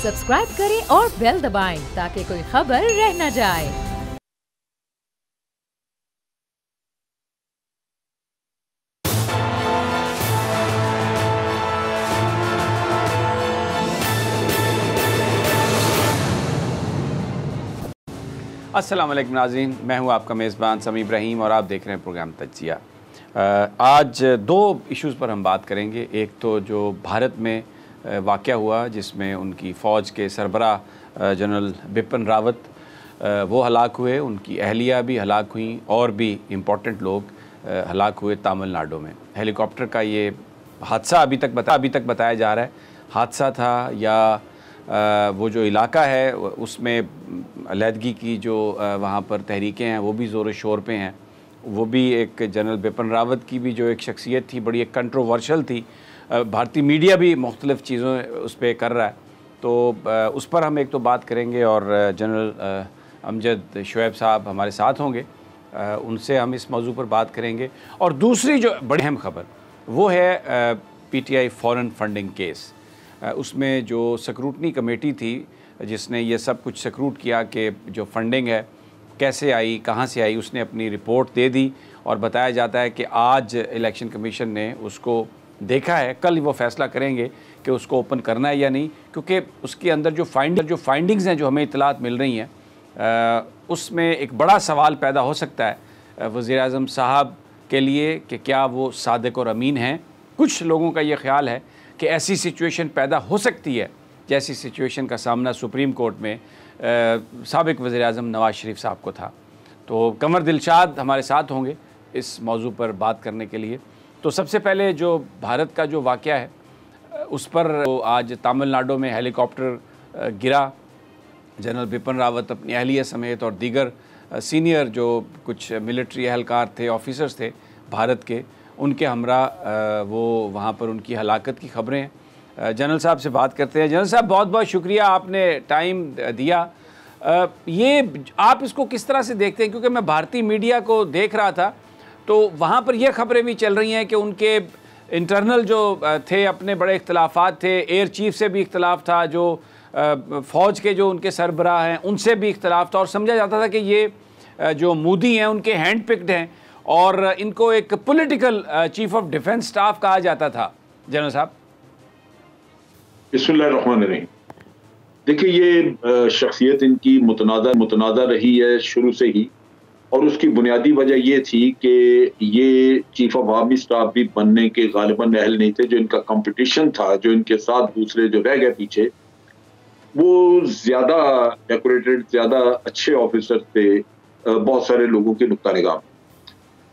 Subscribe करें और bell दबाएं ताकि कोई खबर रह न जाए। अस्सलाम वालेकुम नाज़रीन, मैं हूं आपका मेज़बान समी इब्राहिम और आप देख रहे हैं प्रोग्राम तज्ज़िया। आज दो इश्यूज़ पर हम बात करेंगे। एक तो जो भारत में वाक़या हुआ जिसमें उनकी फ़ौज के सरबराह जनरल बिपिन रावत वो हलाक हुए, उनकी अहलिया भी हलाक हुई और भी इम्पॉर्टेंट लोग हलाक हुए तमिलनाडु में। हेलीकॉप्टर का ये हादसा अभी तक बताया जा रहा है हादसा था या वो जो इलाका है उसमें अलहदगी की जो वहाँ पर तहरीकें हैं वो भी ज़ोर शोर पे हैं। वो भी एक जनरल बिपिन रावत की भी जो एक शख्सियत थी बड़ी एक कंट्रोवर्शल थी। भारतीय मीडिया भी मुख्तलिफ़ चीज़ों उस पर कर रहा है, तो उस पर हम एक तो बात करेंगे और जनरल अमजद शुएब साहब हमारे साथ होंगे, उनसे हम इस मौजू पर बात करेंगे। और दूसरी जो बड़ी अहम खबर वो है PTI फॉरेन फंडिंग केस। उसमें जो स्क्रूटनी कमेटी थी जिसने ये सब कुछ स्क्रूट किया कि जो फंडिंग है कैसे आई, कहाँ से आई, उसने अपनी रिपोर्ट दे दी और बताया जाता है कि आज इलेक्शन कमीशन ने उसको देखा है, कल वो फ़ैसला करेंगे कि उसको ओपन करना है या नहीं, क्योंकि उसके अंदर जो फाइंडिंग्स हैं जो हमें इतलात मिल रही हैं उसमें एक बड़ा सवाल पैदा हो सकता है वज़ीर-ए-आज़म साहब के लिए कि क्या वो सादिक और अमीन हैं। कुछ लोगों का ये ख्याल है कि ऐसी सिचुएशन पैदा हो सकती है जैसी सिचुएशन का सामना सुप्रीम कोर्ट में साबिक वज़ीर-ए-आज़म नवाज़ शरीफ साहब को था। तो कमर दिलशाद हमारे साथ होंगे इस मौजू पर बात करने के लिए। तो सबसे पहले जो भारत का जो वाक़या है उस पर आज तमिलनाडु में हेलीकॉप्टर गिरा, जनरल बिपिन रावत अपनी अहलिया समेत और दीगर सीनियर जो कुछ मिलिट्री एहलकार थे, ऑफिसर्स थे भारत के, उनके हमरा वो वहाँ पर उनकी हलाकत की खबरें हैं। जनरल साहब से बात करते हैं। जनरल साहब बहुत बहुत शुक्रिया, आपने टाइम दिया। ये आप इसको किस तरह से देखते हैं, क्योंकि मैं भारतीय मीडिया को देख रहा था तो वहाँ पर यह खबरें भी चल रही हैं कि उनके इंटरनल जो थे अपने बड़े इख्तलाफात थे, एयर चीफ से भी इख्तलाफ था, जो फ़ौज के जो उनके सरबराह हैं उनसे भी इख्तलाफ था, और समझा जाता था कि ये जो मोदी हैं उनके हैंड पिक्ड हैं और इनको एक political chief of defence staff कहा जाता था। जनरल साहब बिस्मिल्लाहिर्रहमानिर्रहीम। देखिए, ये शख्सियत इनकी मुतनादा रही है शुरू से ही, और उसकी बुनियादी वजह ये थी कि ये चीफ ऑफ आर्मी स्टाफ भी बनने के गालिबन अहल नहीं थे। जो इनका कंपटीशन था, जो इनके साथ दूसरे जो रह गए पीछे, वो ज़्यादा डेकोरेटेड, ज़्यादा अच्छे ऑफिसर थे बहुत सारे लोगों के नुक्ता निगाह।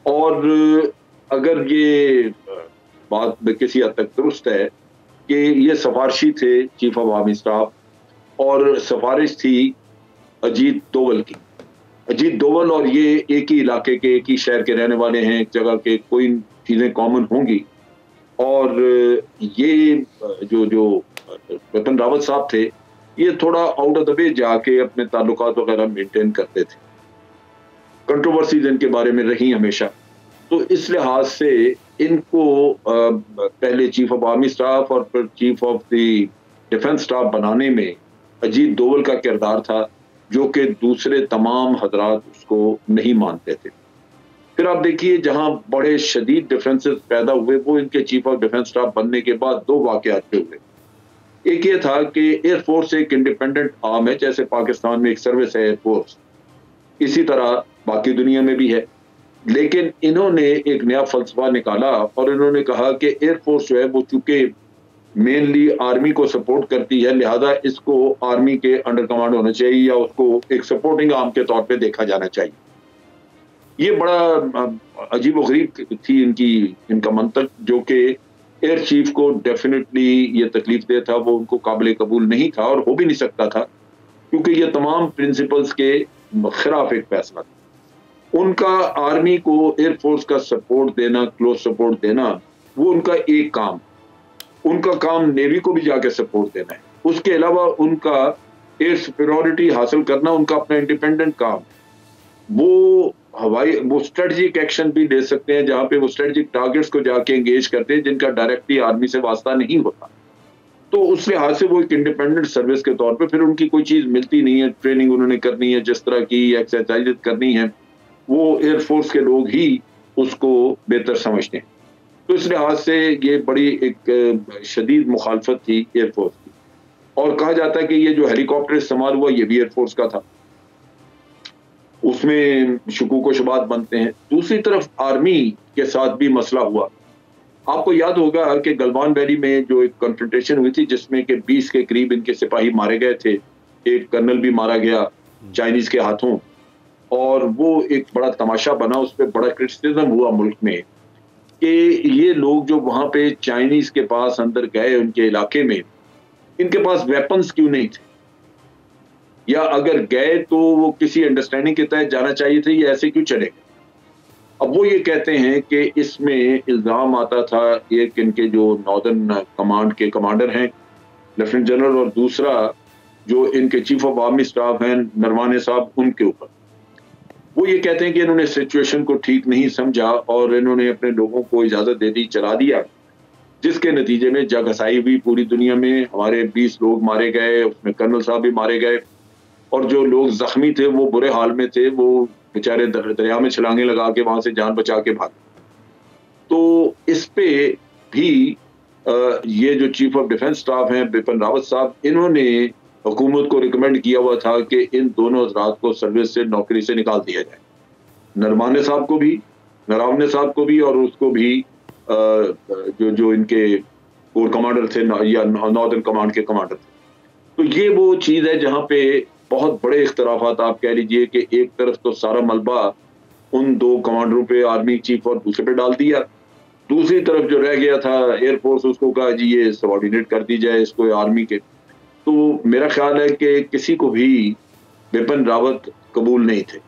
और अगर ये बात किसी हद तक दुरुस्त है कि ये सिफारशी थे चीफ ऑफ आर्मी स्टाफ, और सिफारिश थी अजीत डोवल की। अजीत डोवल और ये एक ही इलाके के, एक ही शहर के रहने वाले हैं, एक जगह के, कोई चीज़ें कॉमन होंगी। और ये जो बिपिन रावत साहब थे, ये थोड़ा आउट ऑफ द वे जाके अपने ताल्लुकात वगैरह मेंटेन करते थे। कंट्रोवर्सीज इनके बारे में रही हमेशा, तो इस लिहाज से इनको पहले चीफ ऑफ आर्मी स्टाफ और फिर chief of the defence staff बनाने में अजीत डोवल का किरदार था, जो कि दूसरे तमाम हजरात उसको नहीं मानते थे। फिर आप देखिए, जहां बड़े शदीद डिफरेंसेस पैदा हुए वो इनके चीफ ऑफ डिफेंस स्टाफ बनने के बाद दो वाकयात पे हुए। एक ये था कि एयरफोर्स एक इंडिपेंडेंट आर्म है, जैसे पाकिस्तान में एक सर्विस है एयरफोर्स, इसी तरह बाकी दुनिया में भी है। लेकिन इन्होंने एक नया फलसफा निकाला और इन्होंने कहा कि एयरफोर्स जो है वो चूंकि मेनली आर्मी को सपोर्ट करती है, लिहाजा इसको आर्मी के अंडर कमांड होना चाहिए या उसको एक सपोर्टिंग आर्म के तौर पे देखा जाना चाहिए। ये बड़ा अजीबोगरीब थी इनका मंतक, जो कि एयर चीफ को डेफिनेटली ये तकलीफ दे था, वो उनको काबिल कबूल नहीं था और हो भी नहीं सकता था, क्योंकि ये तमाम प्रिंसिपल्स के खिलाफ एक फैसला था। उनका आर्मी को एयरफोर्स का सपोर्ट देना, क्लोज सपोर्ट देना, वो उनका एक काम। उनका काम नेवी को भी जाके सपोर्ट देना है। उसके अलावा उनका एयर सुपीरियरिटी हासिल करना उनका अपना इंडिपेंडेंट काम। वो स्ट्रेटजिक एक्शन भी ले सकते हैं, जहां पे वो स्ट्रेटजिक टारगेट्स को जाके एंगेज करते हैं जिनका डायरेक्टली आर्मी से वास्ता नहीं होता। तो उस लिहाज से वो एक इंडिपेंडेंट सर्विस के तौर पे फिर उनकी कोई चीज़ मिलती नहीं है, ट्रेनिंग उन्होंने करनी है, जिस तरह की एक्सरसाइज करनी है, वो एयरफोर्स के लोग ही उसको बेहतर समझते हैं। तो इस लिहाज से ये बड़ी एक शदीद मुखालफत थी एयरफोर्स की। और कहा जाता है कि ये जो हेलीकॉप्टर इस्तेमाल हुआ ये भी एयरफोर्स का था, उसमें शकूक व शुबात बनते हैं। दूसरी तरफ आर्मी के साथ भी मसला हुआ। आपको याद होगा कि गलवान वैली में जो एक कन्फ्रंटेशन हुई थी जिसमें कि 20 के करीब इनके सिपाही मारे गए थे, एक कर्नल भी मारा गया चाइनीज के हाथों, और वो एक बड़ा तमाशा बना, उस पर बड़ा क्रिटिसिज्म हुआ मुल्क में कि ये लोग जो वहां पे चाइनीज के पास अंदर गए उनके इलाके में, इनके पास वेपन्स क्यों नहीं थे, या अगर गए तो वो किसी अंडरस्टैंडिंग के तहत जाना चाहिए थे, ये ऐसे क्यों चले गए। अब वो ये कहते हैं कि इसमें इल्ज़ाम आता था एक इनके जो नॉर्दर्न कमांड के कमांडर हैं लेफ्टिनेंट जनरल, और दूसरा जो इनके चीफ ऑफ आर्मी स्टाफ हैं नरवाने साहब, उनके ऊपर। वो ये कहते हैं कि इन्होंने सिचुएशन को ठीक नहीं समझा और इन्होंने अपने लोगों को इजाज़त दे दी, चला दिया, जिसके नतीजे में जग हसाई हुई पूरी दुनिया में। हमारे 20 लोग मारे गए, उसमें कर्नल साहब भी मारे गए, और जो लोग जख्मी थे वो बुरे हाल में थे, वो बेचारे दरिया में छलांगे लगा के वहां से जान बचा के भागे। तो इस पे भी ये जो चीफ ऑफ डिफेंस स्टाफ हैं बिपिन रावत साहब, इन्होंने हुकूमत को रिकमेंड किया हुआ था कि इन दोनों हजरात को सर्विस से, नौकरी से निकाल दिया जाए, नरवाने साहब को भी, नरावने साहब को भी, और उसको भी जो इनके कोर कमांडर थे या नॉर्दर्न कमांड के कमांडर थे। तो ये वो चीज़ है जहाँ पे बहुत बड़े इख्तलाफात, आप कह लीजिए कि एक तरफ तो सारा मलबा उन दो कमांडरों पे, आर्मी चीफ और दूसरे पे डाल दिया, दूसरी तरफ जो रह गया था एयरफोर्स, उसको कहा जी ये सबॉर्डिनेट कर दी जाए इसको आर्मी के। तो मेरा ख्याल है कि किसी को भी बिपिन रावत कबूल नहीं थे,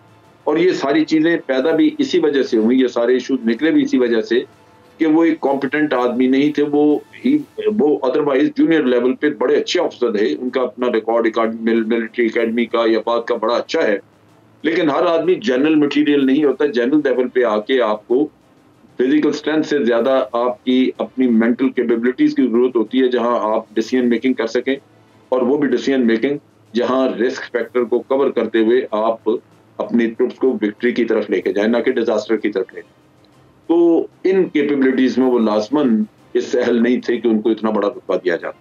और ये सारी चीज़ें पैदा भी इसी वजह से हुई, ये सारे इशूज निकले भी इसी वजह से कि वो एक कॉम्पिटेंट आदमी नहीं थे। वो अदरवाइज जूनियर लेवल पे बड़े अच्छे ऑफिसर थे, उनका अपना रिकॉर्ड मिलिट्री एकेडमी का या बाद का बड़ा अच्छा है, लेकिन हर आदमी जनरल मटेरियल नहीं होता। जनरल लेवल पे आके आपको फिजिकल स्ट्रेंथ से ज्यादा आपकी अपनी मेंटल कैपेबिलिटीज की जरूरत होती है, जहां आप डिसीजन मेकिंग कर सकें, और वो भी डिसीजन मेकिंग जहां रिस्क फैक्टर को कवर करते हुए आप अपनी ट्रुप्स को विक्ट्री की तरफ लेके जाए, ना कि डिजास्टर की तरफ लेके। तो इन कैपेबिलिटीज में वो लाजमन इस सहल नहीं थे कि उनको इतना बड़ा रुतबा दिया जाता।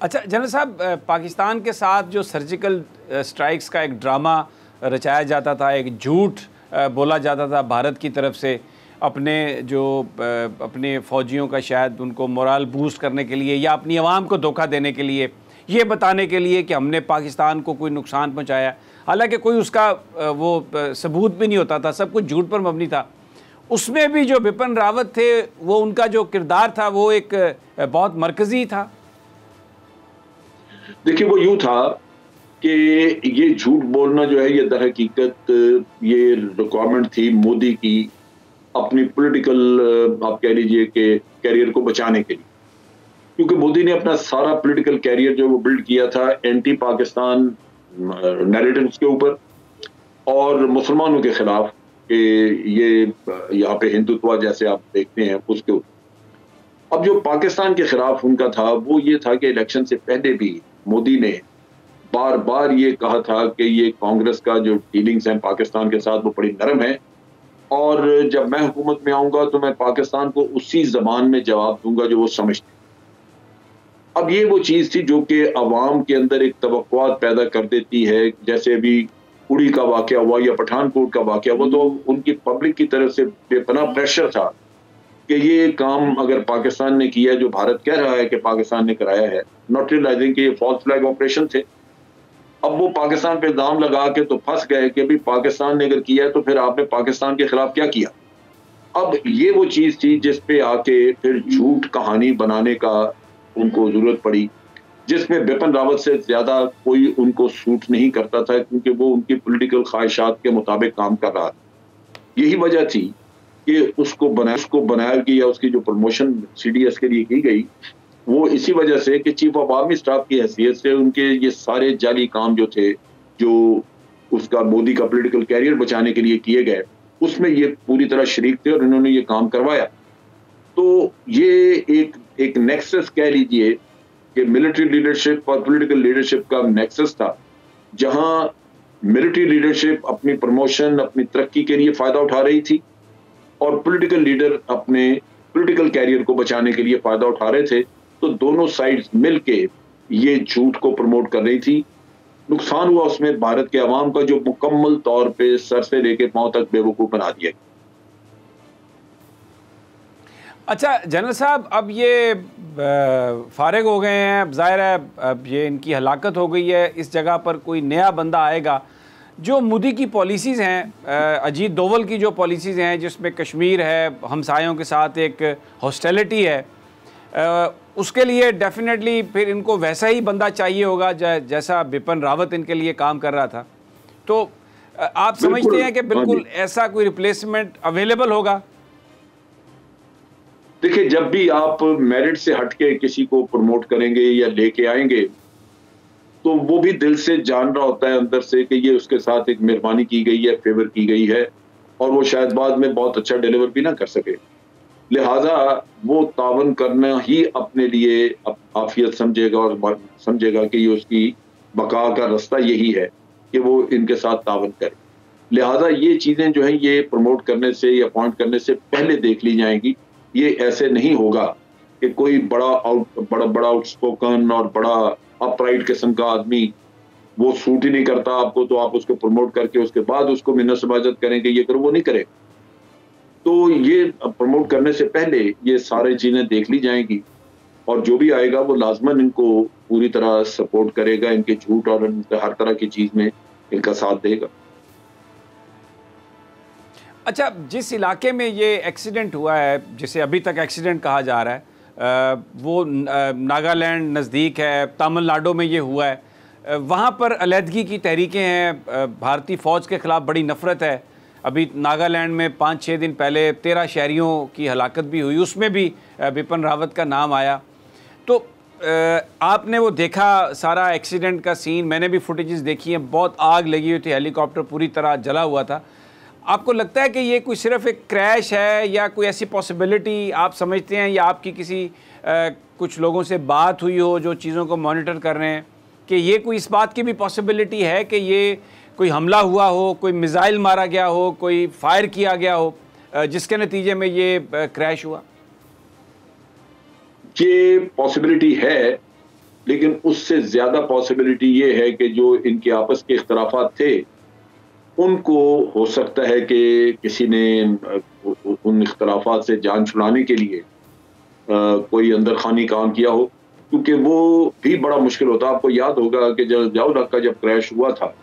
अच्छा जनरल साहब, पाकिस्तान के साथ जो सर्जिकल स्ट्राइक्स का एक ड्रामा रचाया जाता था, एक झूठ बोला जाता था भारत की तरफ से अपने फ़ौजियों का, शायद उनको मोरल बूस्ट करने के लिए या अपनी आवाम को धोखा देने के लिए, ये बताने के लिए कि हमने पाकिस्तान को कोई नुकसान पहुंचाया, हालांकि कोई उसका वो सबूत भी नहीं होता था, सब कुछ झूठ पर मबनी था। उसमें भी जो बिपिन रावत थे, वो उनका जो किरदार था वो एक बहुत मरकज़ी था। देखिए वो यूं था कि ये झूठ बोलना जो है ये दर हकीकत ये रिक्वायरमेंट थी मोदी की अपनी पॉलिटिकल आप कह लीजिए कि कैरियर को बचाने के लिए, क्योंकि मोदी ने अपना सारा पॉलिटिकल कैरियर जो वो बिल्ड किया था एंटी पाकिस्तान नैरेटिव्स के ऊपर और मुसलमानों के खिलाफ, कि ये यहाँ पे हिंदुत्व जैसे आप देखते हैं उसके ऊपर। अब जो पाकिस्तान के खिलाफ उनका था वो ये था कि इलेक्शन से पहले भी मोदी ने बार बार ये कहा था कि ये कांग्रेस का जो डीलिंग्स हैं पाकिस्तान के साथ वो बड़ी नरम है, और जब मैं हुकूमत में आऊंगा तो मैं पाकिस्तान को उसी जबान में जवाब दूंगा जो वो समझते। अब ये वो चीज थी जो कि अवाम के अंदर एक तवक्कुआत पैदा कर देती है, जैसे अभी उड़ी का वाकया हुआ या पठानकोट का वाकया हुआ, तो उनकी पब्लिक की तरफ से बेपनाह प्रेशर था कि ये काम अगर पाकिस्तान ने किया, जो भारत कह रहा है कि पाकिस्तान ने कराया है, नॉट रियलाइजिंग कि ये फॉल्स फ्लैग ऑपरेशन थे। अब वो पाकिस्तान पे इल्जाम लगा के तो फंस गए कि भाई पाकिस्तान ने अगर किया है तो फिर आपने पाकिस्तान के खिलाफ क्या किया। अब ये वो चीज थी जिस पे आके फिर झूठ कहानी बनाने का उनको जरूरत पड़ी, जिसमें बिपिन रावत से ज्यादा कोई उनको सूट नहीं करता था, क्योंकि वो उनकी पॉलिटिकल ख्वाहिशात के मुताबिक काम कर रहा था। यही वजह थी कि उसको बनाया गया, उसकी जो प्रमोशन सीडीएस के लिए की गई वो इसी वजह से कि चीफ ऑफ आर्मी स्टाफ की हैसियत से उनके ये सारे जाली काम जो थे, जो उसका मोदी का पॉलिटिकल कैरियर बचाने के लिए किए गए, उसमें ये पूरी तरह शरीक थे और इन्होंने ये काम करवाया। तो ये एक नेक्सस कह लीजिए कि मिलिट्री लीडरशिप और पॉलिटिकल लीडरशिप का नेक्सस था, जहां मिलिट्री लीडरशिप अपनी प्रमोशन, अपनी तरक्की के लिए फायदा उठा रही थी और पॉलिटिकल लीडर अपने पॉलिटिकल कैरियर को बचाने के लिए फायदा उठा रहे थे। तो दोनों साइड्स मिलके ये झूठ को प्रमोट कर रही थी। नुकसान हुआ उसमें भारत के अवाम का, जो मुकम्मल तौर पे सर से लेके पांव तक बेवकूफ बना दिया। अच्छा जनरल साहब, अब ये फारिग हो गए हैं, अब जाहिर है अब ये इनकी हलाकत हो गई है, इस जगह पर कोई नया बंदा आएगा। जो मोदी की पॉलिसीज़ हैं, अजीत डोवल की जो पॉलिसीज़ हैं, जिसमें कश्मीर है, हमसायों के साथ एक हॉस्टिलिटी है, उसके लिए डेफिनेटली फिर इनको वैसा ही बंदा चाहिए होगा जैसा बिपिन रावत इनके लिए काम कर रहा था। तो आप समझते हैं कि बिल्कुल ऐसा कोई रिप्लेसमेंट अवेलेबल होगा? देखिए, जब भी आप मेरिट से हटके किसी को प्रमोट करेंगे या लेके आएंगे, तो वो भी दिल से जान रहा होता है अंदर से कि ये उसके साथ एक मेहरबानी की गई है, फेवर की गई है, और वो शायद बाद में बहुत अच्छा डिलीवर भी ना कर सके। लिहाजा वो तावन करना ही अपने लिए आफियत समझेगा और समझेगा कि ये उसकी बका का रास्ता यही है कि वो इनके साथ तावन करे। लिहाजा ये चीजें जो है ये प्रमोट करने से या अपॉइंट करने से पहले देख ली जाएंगी। ये ऐसे नहीं होगा कि कोई बड़ा आउटस्पोकन और बड़ा अपराइट किस्म का आदमी, वो सूट ही नहीं करता आपको, तो आप उसको प्रमोट करके उसके बाद उसको मिन्नत समाजत करेंगे, ये करो, वो नहीं करे। तो ये प्रमोट करने से पहले ये सारे चीजें देख ली जाएंगी, और जो भी आएगा वो लाजमन इनको पूरी तरह सपोर्ट करेगा, इनके झूठ और हर तरह की चीज में इनका साथ देगा। अच्छा, जिस इलाके में ये एक्सीडेंट हुआ है, जिसे अभी तक एक्सीडेंट कहा जा रहा है, वो नागालैंड नज़दीक है, तमिलनाडु में ये हुआ है। वहाँ पर अलहदगी की तहरीकें हैं, भारतीय फ़ौज के ख़िलाफ़ बड़ी नफ़रत है। अभी नागालैंड में 5-6 दिन पहले 13 शहरियों की हलाकत भी हुई, उसमें भी बिपिन रावत का नाम आया। तो आपने वो देखा सारा एक्सीडेंट का सीन, मैंने भी फुटेजेस देखी हैं, बहुत आग लगी हुई थी, हेलीकॉप्टर पूरी तरह जला हुआ था। आपको लगता है कि ये कोई सिर्फ एक क्रैश है या कोई ऐसी पॉसिबिलिटी आप समझते हैं, या आपकी किसी कुछ लोगों से बात हुई हो जो चीज़ों को मॉनिटर कर रहे हैं, कि ये कोई इस बात की भी पॉसिबिलिटी है कि ये कोई हमला हुआ हो, कोई मिसाइल मारा गया हो, कोई फायर किया गया हो, जिसके नतीजे में ये क्रैश हुआ? ये पॉसिबिलिटी है, लेकिन उससे ज़्यादा पॉसिबिलिटी ये है कि जो इनके आपस के इख्तलाफात थे, उनको हो सकता है कि किसी ने उन इख्तलाफात से जान छुड़ाने के लिए कोई अंदर खानी काम किया हो, क्योंकि वो भी बड़ा मुश्किल होता है। आपको याद होगा कि जब जाओ का जब क्रैश हुआ था,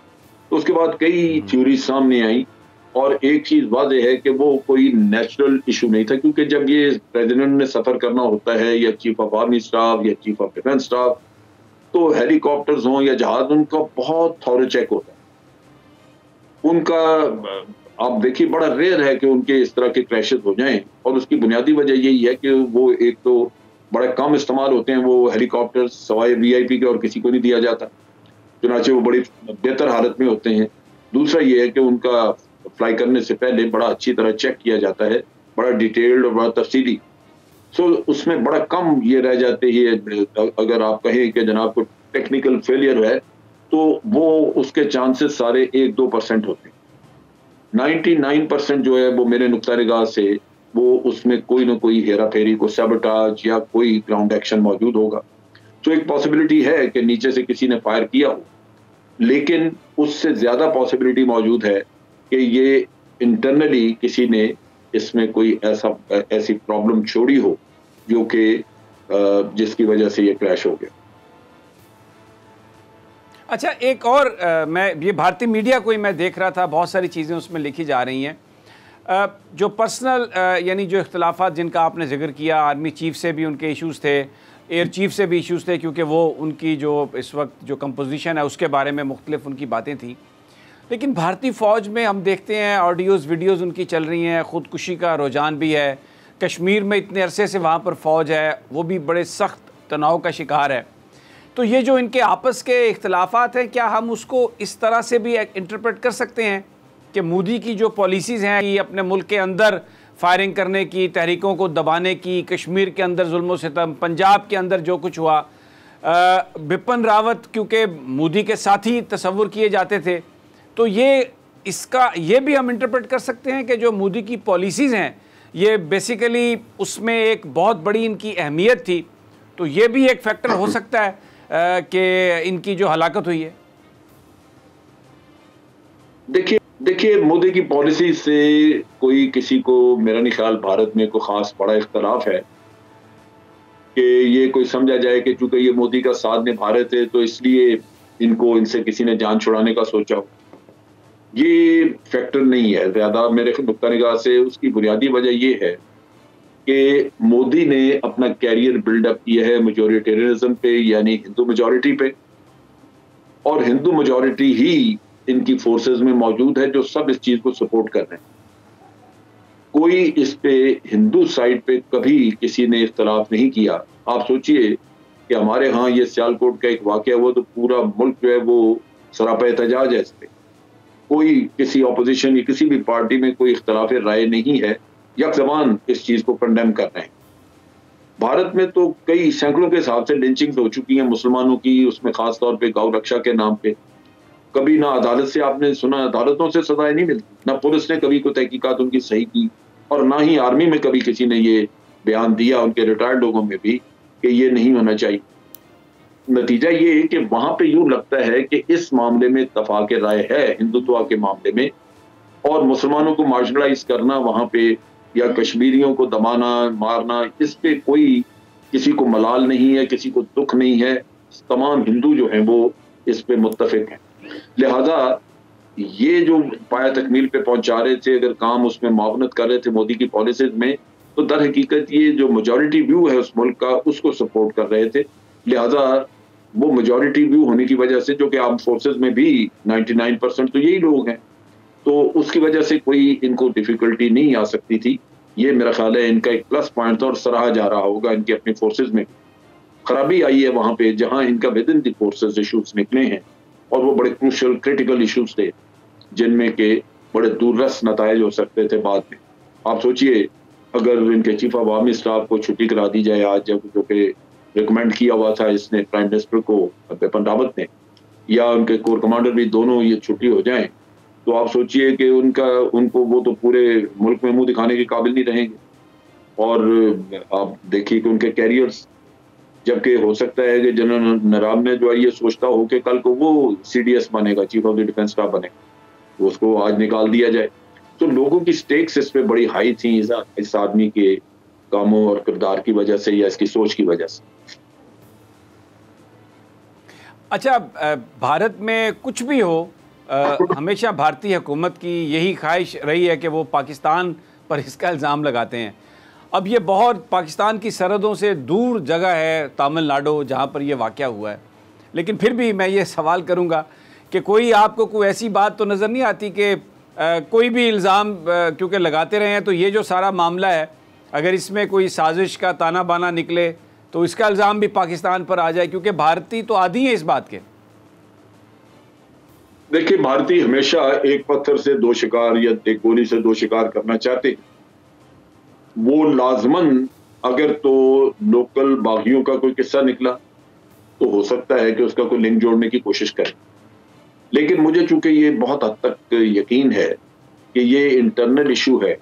तो उसके बाद कई थ्योरी सामने आई, और एक चीज़ वाज़ेह है कि वो कोई नेचुरल इशू नहीं था, क्योंकि जब ये प्रेसिडेंट ने सफ़र करना होता है, या चीफ ऑफ आर्मी स्टाफ या चीफ ऑफ डिफेंस स्टाफ, तो हेलीकॉप्टर्स हों या जहाज, उनका बहुत थॉरो चेक होता है। उनका आप देखिए बड़ा रेयर है कि उनके इस तरह के क्रैशेस हो जाएं, और उसकी बुनियादी वजह यही है कि वो एक तो बड़े कम इस्तेमाल होते हैं वो हेलीकॉप्टर्स, सवाए वीआईपी के और किसी को नहीं दिया जाता, चुनाचे वो बड़ी बेहतर हालत में होते हैं। दूसरा ये है कि उनका फ्लाई करने से पहले बड़ा अच्छी तरह चेक किया जाता है, बड़ा डिटेल्ड और बड़ा तफसीली। सो उसमें बड़ा कम ये रह जाते हैं, अगर आप कहें कि जनाब को टेक्निकल फेलियर है, तो वो उसके चांसेस सारे 1-2% होते हैं। 99% जो है वो मेरे नुक्ता निगाह से वो उसमें कोई ना कोई हेरा फेरी को सैबोटाज या कोई ग्राउंड एक्शन मौजूद होगा। तो एक पॉसिबिलिटी है कि नीचे से किसी ने फायर किया हो, लेकिन उससे ज्यादा पॉसिबिलिटी मौजूद है कि ये इंटरनली किसी ने इसमें कोई ऐसी प्रॉब्लम छोड़ी हो जो कि जिसकी वजह से ये क्रैश हो गया। अच्छा, एक और मैं ये भारतीय मीडिया को ही मैं देख रहा था, बहुत सारी चीज़ें उसमें लिखी जा रही हैं, जो पर्सनल यानी जो इख्तलाफात जिनका आपने जिक्र किया, आर्मी चीफ से भी उनके इश्यूज़ थे, एयर चीफ से भी इश्यूज़ थे, क्योंकि वो उनकी जो इस वक्त जो कंपोजिशन है उसके बारे में मुख्तलिफ उनकी बातें थी। लेकिन भारतीय फ़ौज में हम देखते हैं ऑडियोज़ वीडियोज़ उनकी चल रही हैं, ख़ुदकुशी का रुझान भी है। कश्मीर में इतने अरसे से वहाँ पर फ़ौज है, वो भी बड़े सख्त तनाव का शिकार है। तो ये जो इनके आपस के इख्तलाफात हैं, क्या हम उसको इस तरह से भी इंटरप्रेट कर सकते हैं कि मोदी की जो पॉलिसीज़ हैं, ये अपने मुल्क के अंदर फायरिंग करने की, तहरीकों को दबाने की, कश्मीर के अंदर जुल्म सितम, पंजाब के अंदर जो कुछ हुआ, बिपिन रावत क्योंकि मोदी के साथी तस्वुर किए जाते थे, तो ये भी हम इंटरप्रेट कर सकते हैं कि जो मोदी की पॉलिसीज़ हैं ये बेसिकली उसमें एक बहुत बड़ी इनकी अहमियत थी, तो ये भी एक फैक्टर हो सकता है कि इनकी जो हलाकत हुई है। देखिए मोदी की पॉलिसी से कोई किसी को, मेरा नहीं ख्याल भारत में कोई खास बड़ा इख्तलाफ है कि ये कोई समझा जाए कि चूंकि ये मोदी का साथ निभा रहे थे तो इसलिए इनसे किसी ने जान छुड़ाने का सोचा हो। ये फैक्टर नहीं है ज्यादा मेरे नुक्ता निगाह से। उसकी बुनियादी वजह ये है कि मोदी ने अपना कैरियर बिल्डअप किया है मेजोरिटेरियनिज्म पे, यानी हिंदू मेजोरिटी पे, और हिंदू मेजोरिटी ही इनकी फोर्सेस में मौजूद है जो सब इस चीज को सपोर्ट कर रहे हैं। कोई इस पे हिंदू साइड पे कभी किसी ने इख्तलाफ नहीं किया। आप सोचिए कि हमारे यहाँ ये सियालकोट का एक वाकया हुआ तो पूरा मुल्क जो है वो सरापा एहतजाज है इस पे। कोई किसी ऑपोजिशन या किसी भी पार्टी में कोई इख्तलाफ राय नहीं है, यकजबान इस चीज को कंडेम कर रहे हैं। भारत में तो कई सैकड़ों के हिसाब से लिंचिंग्स हो चुकी हैं मुसलमानों की, उसमें खास तौर पे गौ रक्षा के नाम पे। कभी ना अदालत से आपने सुना, अदालतों से सजाएं नहीं मिलती, ना पुलिस ने कभी कोई तहकीकात उनकी सही की, और ना ही आर्मी में कभी किसी ने ये बयान दिया, उनके रिटायर्ड लोगों में भी, कि ये नहीं होना चाहिए। नतीजा ये है कि वहां पे यूं लगता है कि इस मामले में इत्तफाक राय है हिंदुत्व के मामले में, और मुसलमानों को मार्जिनलाइज करना वहां पे या कश्मीरियों को दबाना मारना, इस पे कोई किसी को मलाल नहीं है, किसी को दुख नहीं है। तमाम हिंदू जो हैं वो इस पे मुत्तफिक हैं। लिहाजा ये जो पाया तकमील पे पहुंचा रहे थे, अगर काम उसमें मावनत कर रहे थे मोदी की पॉलिसीज में, तो दर हकीकत ये जो मेजॉरिटी व्यू है उस मुल्क का उसको सपोर्ट कर रहे थे। लिहाजा वो मेजॉरिटी व्यू होने की वजह से, जो कि आर्म फोर्सेज में भी 99% तो यही लोग हैं, तो उसकी वजह से कोई इनको डिफिकल्टी नहीं आ सकती थी। ये मेरा ख्याल है इनका एक प्लस पॉइंट था और सराहा जा रहा होगा। इनके अपने फोर्सेज में खराबी आई है वहां पे जहां इनका with in the forces issues निकले हैं, और वो बड़े क्रूशियल क्रिटिकल इशूज थे जिनमें के बड़े दूररस नतायज हो सकते थे बाद में। आप सोचिए अगर इनके चीफ ऑफ आर्मी स्टाफ को छुट्टी करा दी जाए आज, जब जो कि रिकमेंड किया हुआ था इसने प्राइम मिनिस्टर को बिपिन रावत ने, या उनके कोर कमांडर भी, दोनों ये छुट्टी हो जाएं, तो आप सोचिए कि उनको वो तो पूरे मुल्क में मुंह दिखाने के काबिल नहीं रहेंगे। और आप देखिए कि उनके कैरियर्स, जबकि हो सकता है कि जनरल नरावने जो है ये सोचता हो कि कल को वो CDS बनेगा, chief of the defence staff बनेगा, तो उसको आज निकाल दिया जाए। तो लोगों की स्टेक्स इस पे बड़ी हाई थी इस आदमी के कामों और किरदार की वजह से या इसकी सोच की वजह से। अच्छा, भारत में कुछ भी हो, हमेशा भारतीय हुकूमत की यही ख्वाहिश रही है कि वो पाकिस्तान पर इसका इल्ज़ाम लगाते हैं। अब ये बहुत पाकिस्तान की सरहदों से दूर जगह है तमिलनाडु जहाँ पर यह वाक़या हुआ है, लेकिन फिर भी मैं ये सवाल करूँगा कि कोई आपको कोई ऐसी बात तो नज़र नहीं आती कि कोई भी इल्ज़ाम क्योंकि लगाते रहे हैं, तो ये जो सारा मामला है अगर इसमें कोई साजिश का ताना बाना निकले तो इसका इल्ज़ाम भी पाकिस्तान पर आ जाए, क्योंकि भारतीय तो आदी हैं इस बात के। देखिए भारतीय हमेशा एक पत्थर से दो शिकार या एक गोली से दो शिकार करना चाहते हैं। वो लाजमन अगर तो लोकल बागियों का कोई किस्सा निकला तो हो सकता है कि उसका कोई लिंक जोड़ने की कोशिश करें, लेकिन मुझे चूंकि ये बहुत हद तक यकीन है कि ये इंटरनल इशू है,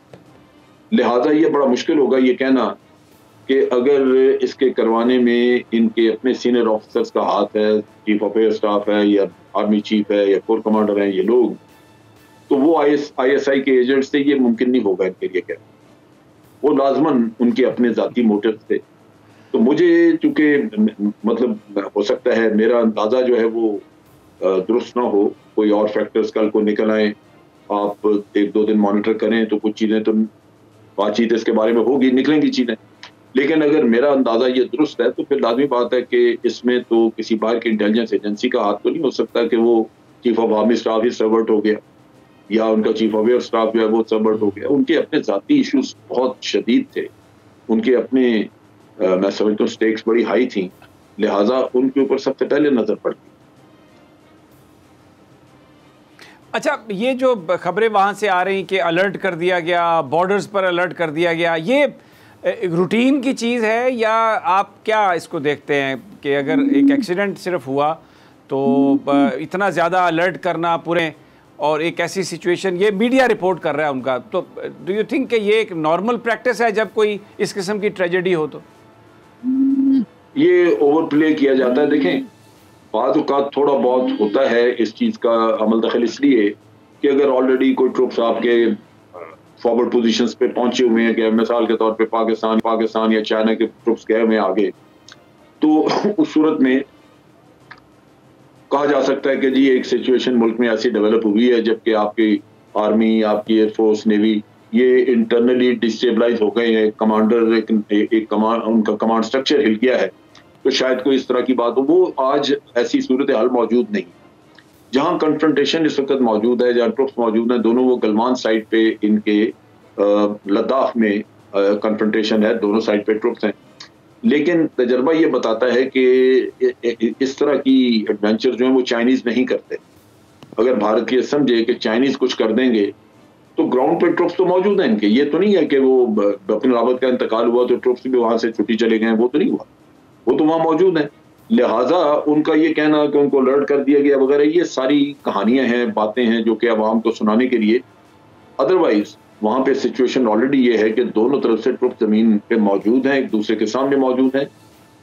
लिहाजा ये बड़ा मुश्किल होगा ये कहना कि अगर इसके करवाने में इनके अपने सीनियर ऑफिसर्स का हाथ है, चीफ ऑफ एयर स्टाफ है या आर्मी चीफ है या कोर कमांडर हैं ये लोग, तो वो ISI के एजेंट से ये मुमकिन नहीं होगा इनके लिए कहना। वो लाजमन उनके अपने जाती मोटिव थे। तो मुझे चूंकि मतलब हो सकता है मेरा अंदाजा जो है वो दुरुस्त ना हो, कोई और फैक्टर्स कल को निकल आए, आप 1-2 दिन मॉनिटर करें तो कुछ चीजें तो बातचीत इसके बारे में होगी, निकलेंगी चीजें। लेकिन अगर मेरा अंदाजा ये दुरुस्त है तो फिर लाजमी बात है कि इसमें तो किसी बाहर की इंटेलिजेंस एजेंसी का हाथ तो नहीं हो सकता कि वो chief of army staff he subvert हो गया या उनका चीफ ऑफ एयर स्टाफ जो है वो सबवर्ट हो गया। उनके अपने जाती इश्यूज बहुत शदीद थे, उनके अपने मैं समझता हूँ स्टेक्स बड़ी हाई थी, लिहाजा उनके ऊपर सबसे पहले नजर पड़ती। अच्छा, ये जो खबरें वहाँ से आ रही कि अलर्ट कर दिया गया, बॉर्डर्स पर अलर्ट कर दिया गया, ये रूटीन की चीज़ है या आप क्या इसको देखते हैं कि अगर एक एक्सीडेंट सिर्फ हुआ तो इतना ज़्यादा अलर्ट करना पूरे, और एक ऐसी सिचुएशन, ये मीडिया रिपोर्ट कर रहा है उनका, तो डू यू थिंक कि ये एक नॉर्मल प्रैक्टिस है जब कोई इस किस्म की ट्रेजेडी हो? तो ये ओवर प्ले किया जाता है। देखें, बाज़ औक़ात थोड़ा बहुत होता है इस चीज़ का अमल दखल, इसलिए कि अगर ऑलरेडी कोई ट्रुप्स आपके फॉरवर्ड पोजीशंस पे पहुंचे हुए हैं, कि मिसाल के तौर पे पाकिस्तान या चाइना के ट्रुप्स गए हुए हैं आगे, तो उस सूरत में कहा जा सकता है कि जी एक सिचुएशन मुल्क में ऐसी डेवलप हुई है जबकि आपकी आर्मी, आपकी एयरफोर्स, नेवी ये इंटरनली डिस्टेबलाइज हो गए हैं, कमांडर उनका कमांड स्ट्रक्चर हिल गया है, तो शायद कोई इस तरह की बात हो। वो आज ऐसी सूरत हाल मौजूद नहीं। जहां कन्फ्रंटेशन इस वक्त मौजूद है, जहां ट्रुप्स मौजूद हैं, दोनों वो गलवान साइड पे इनके लद्दाख में कन्फ्रंटेशन है, दोनों साइड पे ट्रुप्स हैं। लेकिन तजर्बा ये बताता है कि इस तरह की एडवेंचर जो है वो चाइनीज नहीं करते। अगर भारत ये समझे कि चाइनीज कुछ कर देंगे तो ग्राउंड पे ट्रुप्स तो मौजूद हैं इनके। ये तो नहीं है कि वो बिपिन रावत का इंतकाल हुआ तो ट्रुप्स भी वहां से छुट्टी चले गए, वो तो नहीं हुआ, वो तो वहां मौजूद हैं। लिहाजा उनका ये कहना कि उनको अलर्ट कर दिया गया वगैरह, ये सारी कहानियां हैं, बातें हैं जो कि अवाम को सुनाने के लिए। अदरवाइज वहां पे सिचुएशन ऑलरेडी ये है कि दोनों तरफ से ट्रुप जमीन पे मौजूद हैं, एक दूसरे के सामने मौजूद हैं,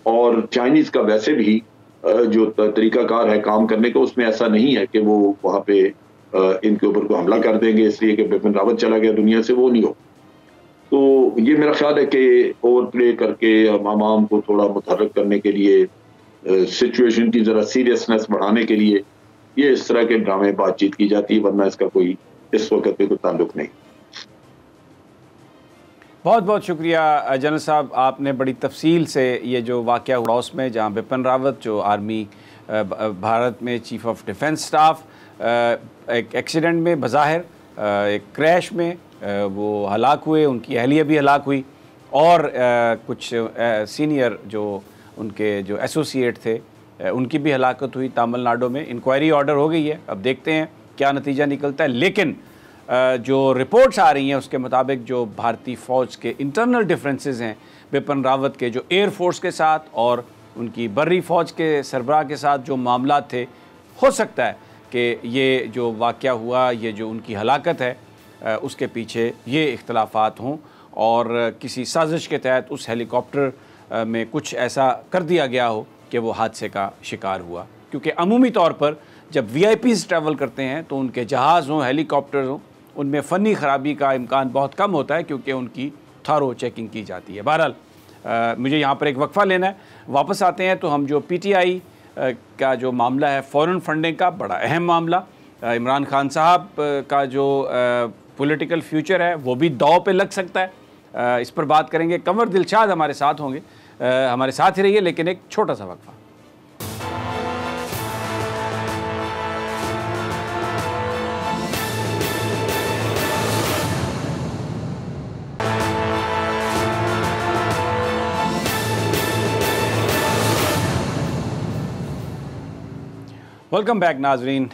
और चाइनीज का वैसे भी जो तरीकाकार है काम करने का, उसमें ऐसा नहीं है कि वो वहां पे इनके ऊपर को हमला कर देंगे इसलिए कि बिपिन रावत चला गया दुनिया से, वो नहीं हो। तो ये मेरा ख्याल है कि ओवर प्ले करके आवाम को थोड़ा मुतहर्रिक करने के लिए, सिचुएशन की जरा सीरियसनेस बढ़ाने के लिए ये इस तरह के ड्रामे बातचीत की जाती है, वरना इसका कोई इस वक्त पे कोई ताल्लुक नहीं। बहुत बहुत शुक्रिया जनरल साहब, आपने बड़ी तफसील से ये जो वाक़या हुआ उसमें, जहाँ बिपिन रावत जो आर्मी भारत में चीफ ऑफ डिफेंस स्टाफ एक एक्सीडेंट में बज़ाहिर एक क्रैश में वो हलाक हुए, उनकी अहलिया भी हलाक हुई, और कुछ सीनियर जो उनके जो एसोसिएट थे उनकी भी हलाकत हुई तमिलनाडु में। इंक्वायरी ऑर्डर हो गई है, अब देखते हैं क्या नतीजा निकलता है। लेकिन जो रिपोर्ट्स आ रही हैं उसके मुताबिक जो भारतीय फ़ौज के इंटरनल डिफरेंसेस हैं बिपिन रावत के जो एयर फोर्स के साथ और उनकी बर्री फ़ौज के सरबराह के साथ जो मामला थे, हो सकता है कि ये जो वाक़या हुआ, ये जो उनकी हलाकत है, उसके पीछे ये इख्तलाफात हों और किसी साजिश के तहत उस हेलीकॉप्टर में कुछ ऐसा कर दिया गया हो कि वो हादसे का शिकार हुआ। क्योंकि अमूमी तौर पर जब वीआईपीज़ ट्रैवल करते हैं तो उनके जहाज़ हों, हेलीकॉप्टर हों, उनमें फ़नी ख़राबी का इम्कान बहुत कम होता है क्योंकि उनकी थारो चेकिंग की जाती है। बहरहाल मुझे यहाँ पर एक वक्फ़ा लेना है, वापस आते हैं तो हम जो पीटीआई का जो मामला है फ़ॉरेन फंडिंग का, बड़ा अहम मामला, इमरान खान साहब का जो पॉलिटिकल फ्यूचर है वो भी दाव पे लग सकता है, इस पर बात करेंगे। कंवर दिलशाद हमारे साथ होंगे, हमारे साथ ही रहिए, लेकिन एक छोटा सा वक्फा। वेलकम बैक नाजरीन।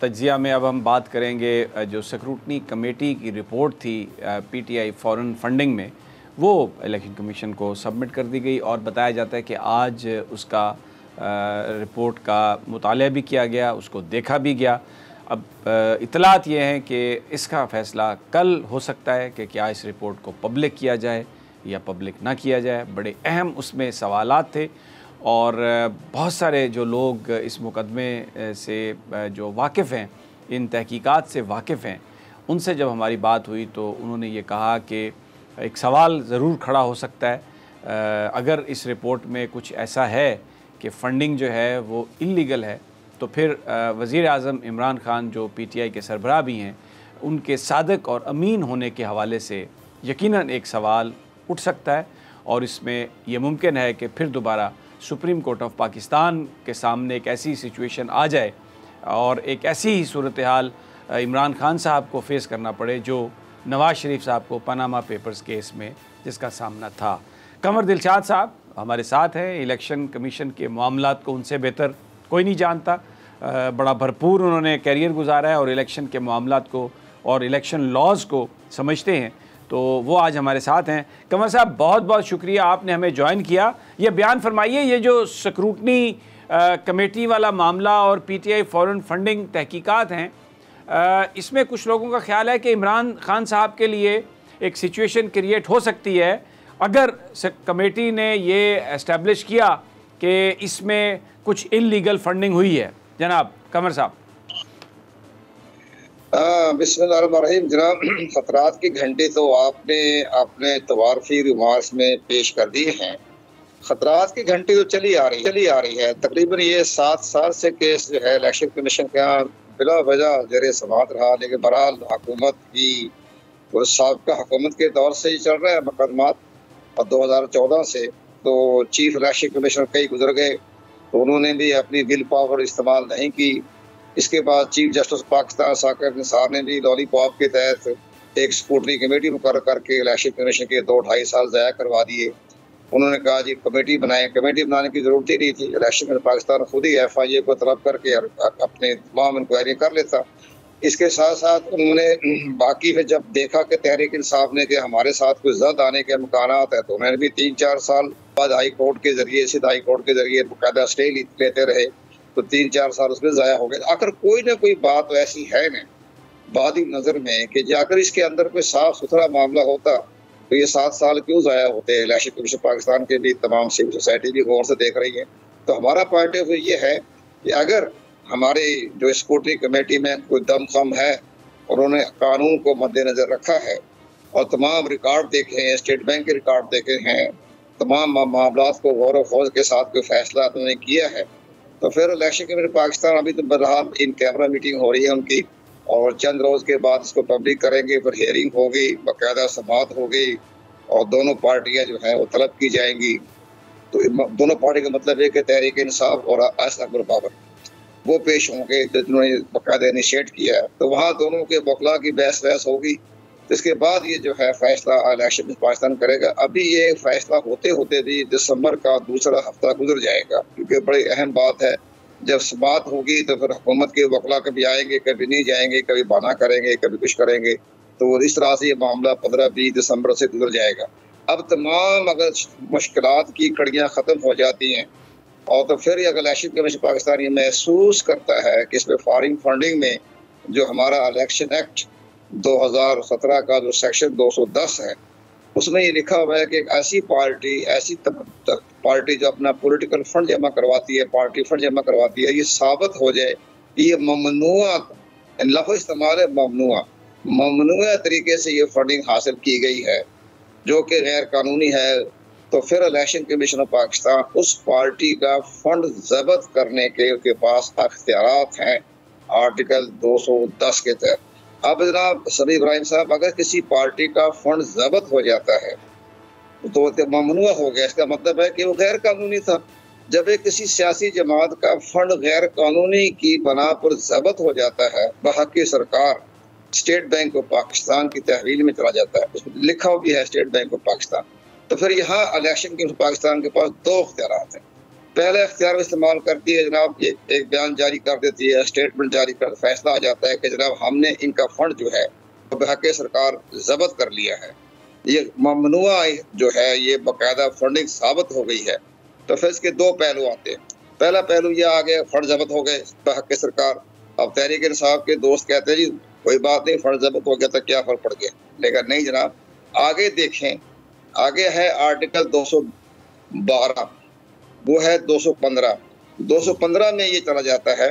तज्जिया में अब हम बात करेंगे जो स्क्रूटनी कमेटी की रिपोर्ट थी पीटीआई फॉरेन फंडिंग में, वो इलेक्शन कमीशन को सबमिट कर दी गई और बताया जाता है कि आज उसका रिपोर्ट का मुताला भी किया गया, उसको देखा भी गया। अब इतलात ये हैं कि इसका फ़ैसला कल हो सकता है कि क्या इस रिपोर्ट को पब्लिक किया जाए या पब्लिक ना किया जाए। बड़े अहम उसमें सवालात थे और बहुत सारे जो लोग इस मुकदमे से जो वाकिफ़ हैं, इन तहकीकात से वाकिफ़ हैं, उनसे जब हमारी बात हुई तो उन्होंने ये कहा कि एक सवाल ज़रूर खड़ा हो सकता है, अगर इस रिपोर्ट में कुछ ऐसा है कि फ़ंडिंग जो है वो इल्लीगल है, तो फिर वज़ीर आज़म इमरान खान जो पीटीआई के सरबराह भी हैं, उनके सादिक और अमीन होने के हवाले से यकीनन एक सवाल उठ सकता है और इसमें यह मुमकिन है कि फिर दोबारा सुप्रीम कोर्ट ऑफ पाकिस्तान के सामने एक ऐसी सिचुएशन आ जाए और एक ऐसी ही सूरत हाल इमरान खान साहब को फेस करना पड़े जो नवाज़ शरीफ साहब को पनामा पेपर्स केस में जिसका सामना था। कंवर दिलशाद साहब हमारे साथ हैं, इलेक्शन कमीशन के मामलात को उनसे बेहतर कोई नहीं जानता। बड़ा भरपूर उन्होंने कैरियर गुजारा है और इलेक्शन के मामलात को और इलेक्शन लॉज को समझते हैं, तो वो आज हमारे साथ हैं। कंवर साहब, बहुत बहुत शुक्रिया आपने हमें ज्वाइन किया। ये बयान फरमाइए, ये जो स्क्रूटनी कमेटी वाला मामला और पीटीआई फॉरेन फंडिंग तहकीकात हैं, इसमें कुछ लोगों का ख्याल है कि इमरान खान साहब के लिए एक सिचुएशन क्रिएट हो सकती है अगर कमेटी ने ये एस्टेब्लिश किया कि इसमें कुछ इल्लीगल फंडिंग हुई है। जनाब कंवर साहब। बिस्मिल्लाहिर्रहमानिर्रहीम। जनाब, खतरात की घंटी तो आपने अपने तवारफी रिमार्क्स में पेश कर दिए हैं। खतरात की घंटी तो चली आ रही है। तकरीबन ये 7 साल से केस जो है इलेक्शन कमीशन के यहाँ बिला वजह जेर समात रहा, लेकिन बहरहाल हुकूमत की साबिका हुकूमत के दौर से ही चल रहा है मुकदमात, और 2014 से तो चीफ इलेक्शन कमीशनर कई गुजर गए, तो उन्होंने भी अपनी विल पावर इस्तेमाल नहीं की। इसके बाद चीफ जस्टिस पाकिस्तान साकिब निसार ने भी लॉलीपॉप के तहत एक स्क्रूटनी कमेटी मुकर्रर करके इलेक्शन कमीशन के 2-2.5 साल ज़ाया करवा दिए। उन्होंने कहा जी कमेटी बनाएं। कमेटी बनाने की ज़रूरत ही नहीं थी, इलेक्शन कमीशन पाकिस्तान खुद ही FIA को तलब करके अपने तमाम इंक्वायरी कर लेता। इसके साथ साथ उन्होंने बाकी में जब देखा कि तहरीक इंसाफ ने कि हमारे साथ कुछ जद आने के इम्कानात है, तो उन्होंने भी 3-4 साल बाद हाई कोर्ट के जरिए सिद्ध हाई कोर्ट के जरिए बाकायदा स्टे लेते रहे, तो 3-4 साल उसमें ज़ाया हो गए। आखिर कोई ना कोई बात तो ऐसी है ना बादी नज़र में कि जाकर इसके अंदर कोई साफ सुथरा मामला होता तो ये 7 साल क्यों ज़ाया होते। इलेक्शन कमीशन पाकिस्तान के भी तमाम सिविल सोसाइटी भी गौर से देख रही है। तो हमारा पॉइंट ऑफ व्यू ये है कि अगर हमारे जो स्क्रूटनी कमेटी में कोई दमखम है, उन्होंने कानून को मद्देनजर रखा है और तमाम रिकॉर्ड देखे हैं, स्टेट बैंक के रिकॉर्ड देखे हैं, तमाम मामलात को गौर व फौज के साथ कोई फैसला उन्होंने किया है, तो फिर इलेक्शन कमीशन पाकिस्तान अभी तो बहरहाल इन कैमरा मीटिंग हो रही है उनकी, और चंद रोज़ के बाद इसको पब्लिक करेंगे, फिर हियरिंग होगी, बाकायदा समाअत होगी और दोनों पार्टियां जो हैं वो तलब की जाएंगी। तो दोनों पार्टी का मतलब है कि तहरीक इंसाफ और अकबर बाबर वो पेश होंगे जिन्होंने बाकायदा इनिशिएट किया है, तो वहाँ दोनों के वकला की बहस होगी। तो इसके बाद ये जो है फैसला इलेक्शन पाकिस्तान करेगा। अभी ये फैसला होते होते भी दिसंबर का दूसरा हफ्ता गुजर जाएगा, क्योंकि बड़ी अहम बात है। जब समाअत होगी तो फिर हुकूमत के वकला कभी आएंगे, कभी नहीं जाएंगे, कभी बहाना करेंगे, कभी कुछ करेंगे, तो इस तरह से ये मामला 15-20 दिसंबर से गुजर जाएगा। अब तमाम अगर मुश्किलात की कड़ियाँ ख़त्म हो जाती हैं और तो फिर अगर इलेक्शन कमीशन पाकिस्तान ये महसूस करता है कि इसमें फॉरेन फंडिंग में जो हमारा इलेक्शन एक्ट 2017 का जो सेक्शन 210 है उसमें ये लिखा हुआ है कि एक ऐसी पार्टी जो अपना पॉलिटिकल फंड जमा करवाती है, पार्टी फंड जमा करवाती है, ये साबित हो जाए कि ये ममनुआ, लफ्ज़ इस्तेमाल है ममनुआ तरीके से ये फंडिंग हासिल की गई है जो कि गैर कानूनी है, तो फिर इलेक्शन कमीशन ऑफ पाकिस्तान उस पार्टी का फंड जब्त करने के उसके पास अख्तियारात हैं आर्टिकल 210 के तहत। अब जनाब समी इब्राहिम साहब, अगर किसी पार्टी का फंड जब्त हो जाता है तो ममनुआ हो गया, इसका मतलब है कि वो गैर कानूनी था। जब एक किसी सियासी जमात का फंड गैर कानूनी की बना पर जब्त हो जाता है बहक़ सरकार, स्टेट बैंक ऑफ पाकिस्तान की तहवील में चला जाता है, उसमें लिखा भी है स्टेट बैंक ऑफ पाकिस्तान, तो फिर यहाँ इलेक्शन कमीशन पाकिस्तान के पास 2 इख्तियारात हैं। पहला इख्तियार इस्तेमाल करती है जनाब, ये एक बयान जारी कर देती है, स्टेटमेंट जारी कर, फैसला आ जाता है कि जनाब हमने इनका फंड जो है वो बहक़ सरकार जब्त कर लिया है, ये ममनुआ जो है ये बाकायदा फंडिंग साबित हो गई है। तो फिर इसके 2 पहलू आते हैं। पहला पहलू ये आ गया, फंड जब्त हो गए बहक़ सरकार। अब तहरीक इंसाफ के दोस्त कहते हैं जी कोई बात नहीं, फंड जब्त हो गया तो क्या फर्क पड़ गया, लेकिन नहीं जनाब, आगे देखें, आगे है आर्टिकल 212, वो है 215 में ये चला जाता है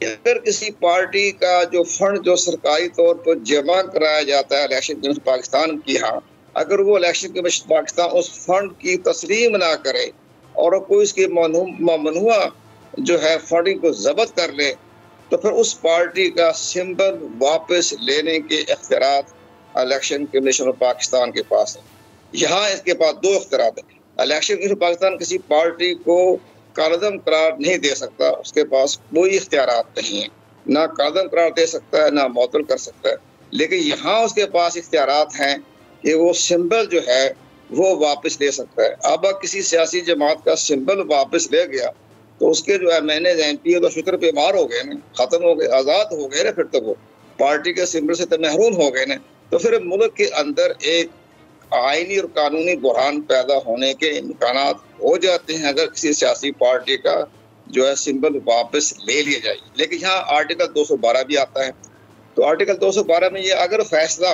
कि अगर किसी पार्टी का जो फंड जो सरकारी तौर पर जमा कराया जाता है इलेक्शन कमीशन पाकिस्तान की, हाँ, अगर वो इलेक्शन कमीशन पाकिस्तान उस फंड की तस्लीम ना करे और कोई इसके ममनुआ जो है फंडिंग को जब्त कर ले, तो फिर उस पार्टी का सिंबल वापस लेने के इख्तियारात इलेक्शन कमीशन पाकिस्तान के पास है। यहाँ इसके पास 2 इख्तियारात है। इलेक्शन कमीशन पाकिस्तान किसी पार्टी को कालदम करार नहीं दे सकता, उसके पास कोई इख्तियारात नहीं है, ना कालदम करार दे सकता है ना मअतल कर सकता है, लेकिन यहाँ उसके पास इख्तियारात हैं कि वो सिंबल जो है वो वापस ले सकता है। अब किसी सियासी जमात का सिंबल वापस ले गया तो उसके जो है मैंने MP तो शुक्र पे मार हो गए ना, खत्म हो गए, आज़ाद हो गए ना, फिर तो वो पार्टी के सिंबल से तो महरूम हो गए ना। तो फिर मुल्क के अंदर एक आईनी और कानूनी बुरहान पैदा होने के इम्कानात हो जाते हैं अगर किसी सियासी पार्टी का जो है सिंबल वापस ले लिया जाए। लेकिन यहाँ आर्टिकल 212 भी आता है। तो आर्टिकल 212 में ये अगर फैसला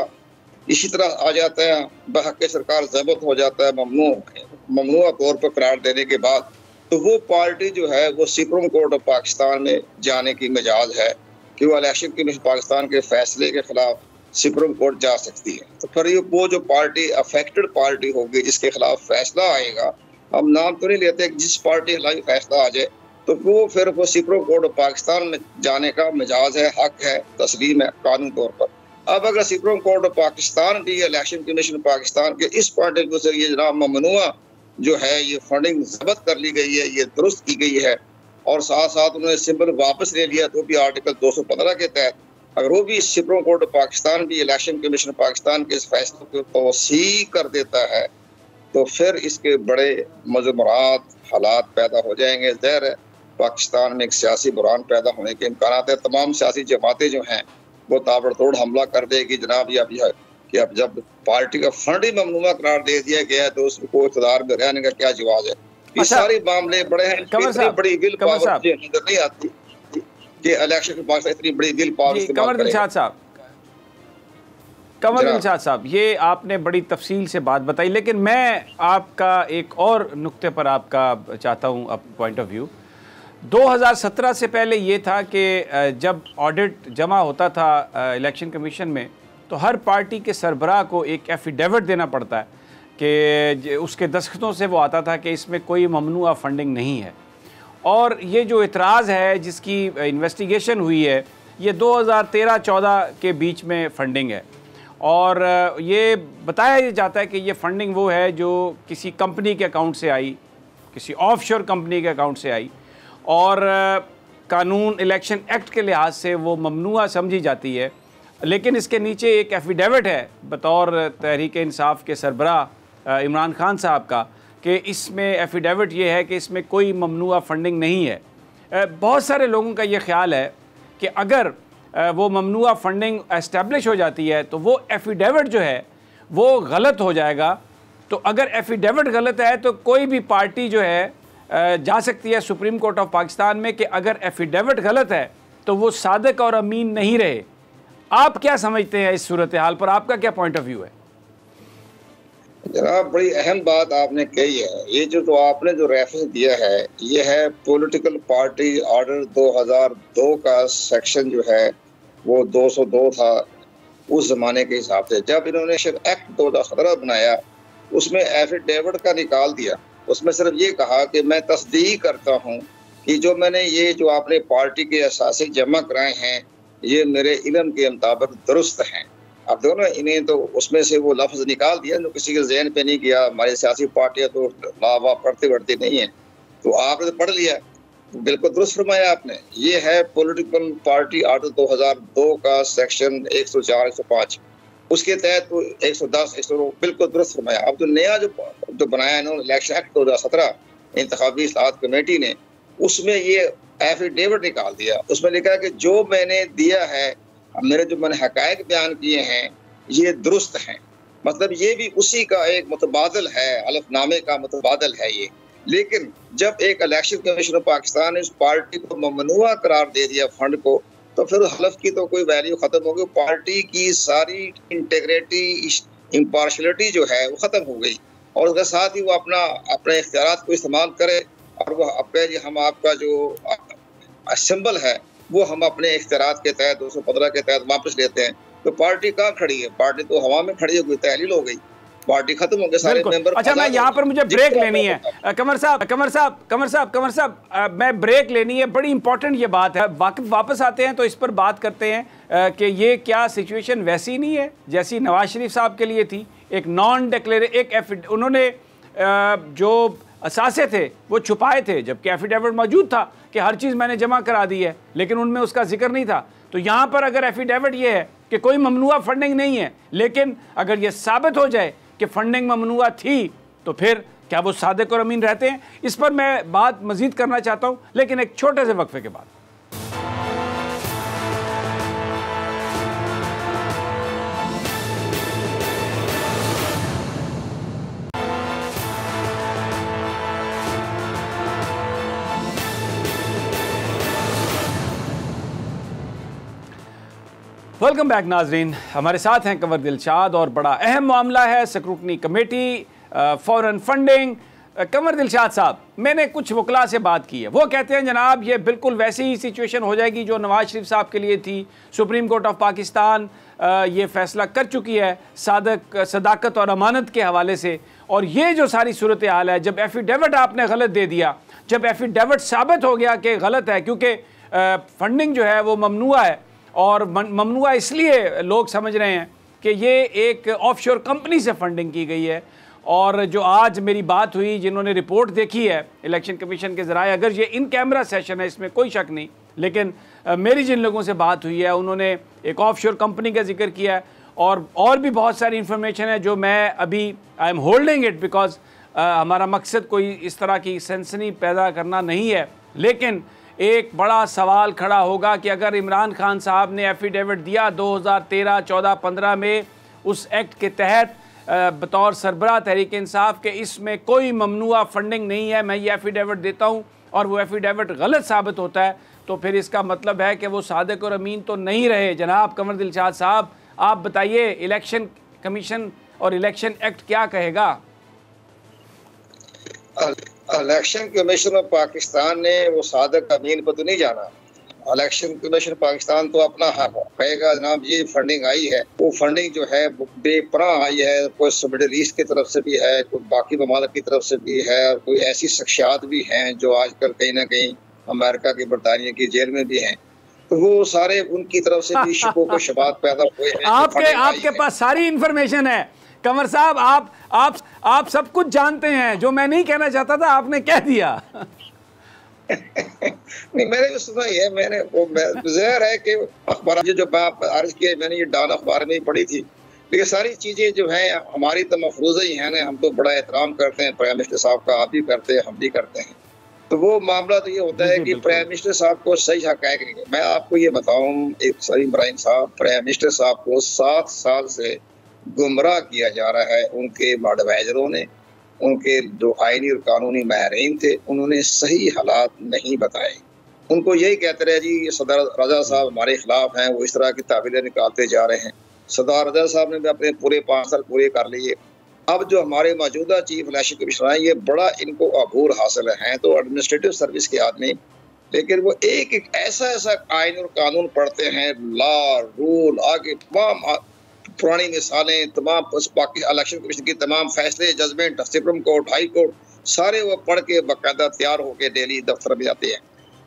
इसी तरह आ जाता है, बहक़ सरकार ज़ब्त हो जाता है ममनुआ तौर पर करार देने के बाद, तो वो पार्टी जो है वो सुप्रीम कोर्ट ऑफ पाकिस्तान में जाने की मिजाज है कि वो इलेक्शन कमीशन पाकिस्तान के फैसले के खिलाफ सुप्रीम कोर्ट जा सकती है। तो फिर ये वो जो पार्टी अफेक्टेड पार्टी होगी जिसके खिलाफ फैसला आएगा, हम नाम तो नहीं लेते, जिस पार्टी के खिलाफ फैसला आ जाए तो वो फिर वो सुप्रीम कोर्ट ऑफ पाकिस्तान में जाने का मिजाज है, हक है, तस्लीम है कानूनी तौर पर। अब अगर सुप्रीम कोर्ट ऑफ पाकिस्तान भी इलेक्शन कमीशन पाकिस्तान के इस पॉइंट ऑफ व्यू से ये जनाब ममनुआ जो है ये फंडिंग जब्त कर ली गई है, ये दुरुस्त की गई है और साथ साथ उन्होंने सिंबल वापस ले लिया, तो भी आर्टिकल 215 के तहत अगर वो भी सुप्रीम कोर्ट ऑफ पाकिस्तान भी इलेक्शन कमीशन पाकिस्तान के इस फैसले को तौसीह कर देता है, तो फिर इसके बड़े मज़मुरात हालात पैदा हो जाएंगे। ज़ाहिर है पाकिस्तान में एक सियासी बुरान पैदा होने के इम्कानात है। तमाम सियासी जमातें जो हैं वो ताबड़तोड़ हमला कर देगी जनाब ये कि अब जब पार्टी का फंड ही ममनुआ करार दे दिया गया तो उसको इक़्तिदार में रहने का क्या जवाब है। ये सारे मामले बड़े हैं, इतनी बड़ी विल पावर नजर नहीं आती कि इलेक्शन के पास इतनी बड़ी विल पावर इस्तेमाल कमर दिलशाद साहब, ये आपने बड़ी तफसील से बात बताई, लेकिन मैं आपका एक और नुक्ते पर आपका चाहता हूँ अब पॉइंट ऑफ व्यू। 2017 से पहले ये था कि जब ऑडिट जमा होता था इलेक्शन कमीशन में तो हर पार्टी के सरबराह को एक एफिडेविट देना पड़ता है कि उसके दस्तखतों से वो आता था कि इसमें कोई ममनुआ फंडिंग नहीं है। और ये जो इतराज़ है जिसकी इन्वेस्टिगेशन हुई है ये 2013-14 के बीच में फ़ंडिंग है और ये बताया जाता है कि ये फ़ंडिंग वो है जो किसी कंपनी के अकाउंट से आई, किसी ऑफशोर कंपनी के अकाउंट से आई और कानून इलेक्शन एक्ट के लिहाज से वो ममनुआ समझी जाती है। लेकिन इसके नीचे एक एफिडेविट है बतौर तहरीक इंसाफ के सरबराह इमरान खान साहब का कि इसमें एफिडेविट ये है कि इसमें कोई ममनुआ फंडिंग नहीं है। बहुत सारे लोगों का ये ख्याल है कि अगर वो ममनुआ फंडिंग एस्टेब्लिश हो जाती है तो वो एफिडेविट जो है वो गलत हो जाएगा। तो अगर एफिडेविट गलत है तो कोई भी पार्टी जो है जा सकती है सुप्रीम कोर्ट ऑफ पाकिस्तान में कि अगर एफिडेविट गलत है तो वो सादिक और अमीन नहीं रहे। आप क्या समझते हैं इस सूरत हाल पर, आपका क्या पॉइंट ऑफ व्यू है? जनाब बड़ी अहम बात आपने कही है। ये जो आपने जो रेफरेंस दिया है ये है पॉलिटिकल पार्टी ऑर्डर 2002 का सेक्शन जो है वो 202 था उस जमाने के हिसाब से। जब इन्होंने एक्ट 2017 बनाया उसमें एफिडेविट का निकाल दिया, उसमें सिर्फ ये कहा कि मैं तस्दीक करता हूँ कि जो मैंने ये जो आपने पार्टी के असासे जमा कराए हैं ये मेरे इल्म के मुताबिक दुरुस्त हैं। अब दोनों इन्हें तो उसमें से वो लफ्ज़ निकाल दिया जो किसी के जहन पे नहीं किया। हमारी सियासी पार्टियाँ तो लावा पढ़ती बढ़ती नहीं है, तो आपने तो पढ़ लिया, बिल्कुल दुरुस्त फरमाया आपने। ये है पॉलिटिकल पार्टी आर्टिकल 2002 का सेक्शन 104-105, उसके तहत तो 110 109 बिल्कुल दुरुस्त फरमाया। अब जो नया जो बनाया इन्होंने इलेक्शन एक्ट 2017 इंतखाबी इस्लाहत कमेटी ने, उसमें ये एफिडेविट निकाल दिया। उसमें लिखा है कि जो मैंने दिया है, मेरे जो मैंने हकायक बयान किए हैं ये दुरुस्त हैं। मतलब ये भी उसी का एक मुतबादल है, हलफनामे का मुतबादल है ये। लेकिन जब एक इलेक्शन कमीशन ऑफ पाकिस्तान ने इस पार्टी को ममनुआ करार दे दिया फंड को, तो फिर हलफ की तो कोई वैल्यू खत्म हो गई। पार्टी की सारी इंटीग्रिटी इम्पार्शलिटी जो है वो खत्म हो गई और उसके साथ ही वो अपने इख्तियारात को इस्तेमाल करे और वो अपने हम आपका जो सिंबल है वो हम अपने इख्तियारात के तहत 215 के तहत वापस लेते हैं। तो पार्टी कहाँ खड़ी है? पार्टी तो हवा में खड़ी हो गई, तहलील हो गई, पार्टी खत्म हो गई, सारे मेंबर। अच्छा, मैं यहाँ पर मुझे ब्रेक लेनी है कमर साहब, मैं ब्रेक लेनी है, बड़ी इंपॉर्टेंट ये बात है। वापस आते हैं तो इस पर बात करते हैं कि ये क्या सिचुएशन वैसी नहीं है जैसी नवाज शरीफ साहब के लिए थी। एक नॉन डिक्लेयर उन्होंने जो असासे थे वो छुपाए थे, जबकि एफिडेविट मौजूद था कि हर चीज़ मैंने जमा करा दी है, लेकिन उनमें उसका जिक्र नहीं था। तो यहाँ पर अगर एफिडेविट ये है कि कोई ममनुआ फंडिंग नहीं है, लेकिन अगर ये साबित हो जाए कि फंडिंग ममनुआ थी तो फिर क्या वो सादिक और अमीन रहते हैं? इस पर मैं बात मजीद करना चाहता हूँ, लेकिन एक छोटे से वक्फे के बाद। वेलकम बैक नाजरीन, हमारे साथ हैं कंवर दिलशाद और बड़ा अहम मामला है scrutiny committee, foreign funding. Kanwar Dilshad साहब, मैंने कुछ वकला से बात की है, वो कहते हैं जनाब ये बिल्कुल वैसी ही सिचुएशन हो जाएगी जो नवाज शरीफ साहब के लिए थी। सुप्रीम कोर्ट ऑफ पाकिस्तान ये फैसला कर चुकी है सदाकत और अमानत के हवाले से, और ये जो सारी सूरत हाल है, जब एफिडेविट आपने गलत दे दिया, जब एफिडेविट साबित हो गया कि गलत है, क्योंकि फंडिंग जो है वो ममनुआ है, और ममनुआ इसलिए लोग समझ रहे हैं कि ये एक ऑफशोर कंपनी से फंडिंग की गई है। और जो आज मेरी बात हुई, जिन्होंने रिपोर्ट देखी है इलेक्शन कमीशन के ज़राए, अगर ये इन कैमरा सेशन है इसमें कोई शक नहीं, लेकिन मेरी जिन लोगों से बात हुई है उन्होंने एक ऑफशोर कंपनी का जिक्र किया है, और भी बहुत सारी इन्फॉर्मेशन है जो मैं अभी I am holding it, because हमारा मकसद कोई इस तरह की सनसनी पैदा करना नहीं है। लेकिन एक बड़ा सवाल खड़ा होगा कि अगर इमरान खान साहब ने एफिडेविट दिया 2013, 14, 15 में उस एक्ट के तहत बतौर सरबराह तहरीक इंसाफ के इसमें कोई ममनुआ फंडिंग नहीं है, मैं ये एफिडेविट देता हूँ, और वो एफिडेविट गलत साबित होता है, तो फिर इसका मतलब है कि वो सादिक और अमीन तो नहीं रहे। जनाब कंवर दिलशाद साहब, आप बताइए इलेक्शन कमीशन और इलेक्शन एक्ट क्या कहेगा? इलेक्शन कमीशन ऑफ पाकिस्तान ने वो सादिक अमीन को तो नहीं जाना। इलेक्शन कमीशन पाकिस्तान तो अपना कहेगा जनाब ये फंडिंग आई है, वो फंडिंग जो है बेपनाह आई है, कोई मिडिल ईस्ट की तरफ से भी है, कोई बाकी ममालिक की तरफ से भी है, कोई ऐसी शख्सियात भी हैं जो आजकल कहीं ना कहीं अमेरिका की, बरतानिया की जेल में भी हैं, तो वो सारे उनकी तरफ से भी शकों को शबात पैदा हुए हैं। आपके पास सारी इंफॉर्मेशन है कंवर साहब, आप सब कुछ जानते हैं, जो मैं नहीं कहना चाहता था आपने कह दिया। नहीं, मैंने भी सुना ही है, मैंने वो ज़ाहिर है कि अखबार जो बात अर्ज किया, मैंने ये डाल अखबार में ही पढ़ी थी, लेकिन सारी चीज़ें जो हैं हमारी तो मफरूज़ा ही हैं ना, हम तो बड़ा एहतराम करते हैं प्राइम मिनिस्टर साहब का, आप भी करते हैं, हम भी करते हैं। तो वो मामला तो ये होता है कि प्राइम मिनिस्टर साहब को सही हक़ाइक़ नहीं है। मैं आपको ये बताऊँ एक सलीम इब्राहिम साहब, प्राइम मिनिस्टर साहब को 7 साल से गुमराह किया जा रहा है उनके एडवाइजरों ने, उनके जो आईनी और कानूनी माहिरीन थे, उन्होंने सही हालात नहीं बताए। उनको यही कहते रहे जी सदर रजा साहब हमारे खिलाफ हैं, वो इस तरह की तावीलें निकालते जा रहे हैं। सदर रजा साहब ने भी अपने पूरे 5 साल पूरे कर लिए। अब जो हमारे मौजूदा चीफ इलेक्शन कमिश्नर हैं, ये बड़ा इनको अबूर हासिल है, तो एडमिनिस्ट्रेटिव सर्विस के आदमी, लेकिन वो एक ऐसा आईन और कानून पढ़ते हैं, लॉ रूल आगे तमाम पुरानी मिसालें, तमाम बाकी इलेक्शन कमीशन की तमाम फैसले, judgment, supreme court, high court, सारे वो पढ़ के बाकायदा तैयार होकर डेली दफ्तर में आते हैं।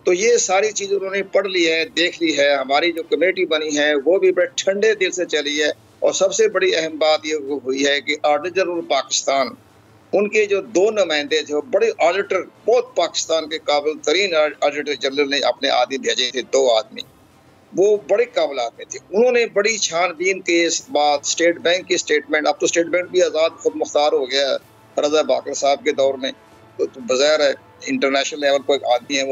तो ये सारी चीज़ उन्होंने पढ़ ली है, देख ली है। हमारी जो कमेटी बनी है वो भी बड़े ठंडे दिल से चली है, और सबसे बड़ी अहम बात ये हुई है कि ऑडिटर जनरल पाकिस्तान, उनके जो 2 नुमाइंदे जो बड़े ऑडिटर, बहुत पाकिस्तान के काबिल तरीन ऑडिटर जनरल ने अपने आदमी भेजे थे, 2 आदमी, वो बड़े काबिल आदमी थे। उन्होंने बड़ी छानबीन के बाद स्टेट बैंक की स्टेटमेंट, अब तो स्टेट बैंक भी आज़ाद खुद मुख्तार हो गया रजा बाकर साहब के दौर में, तो बज़ाहिर है इंटरनेशनल लेवल पर एक आदमी है,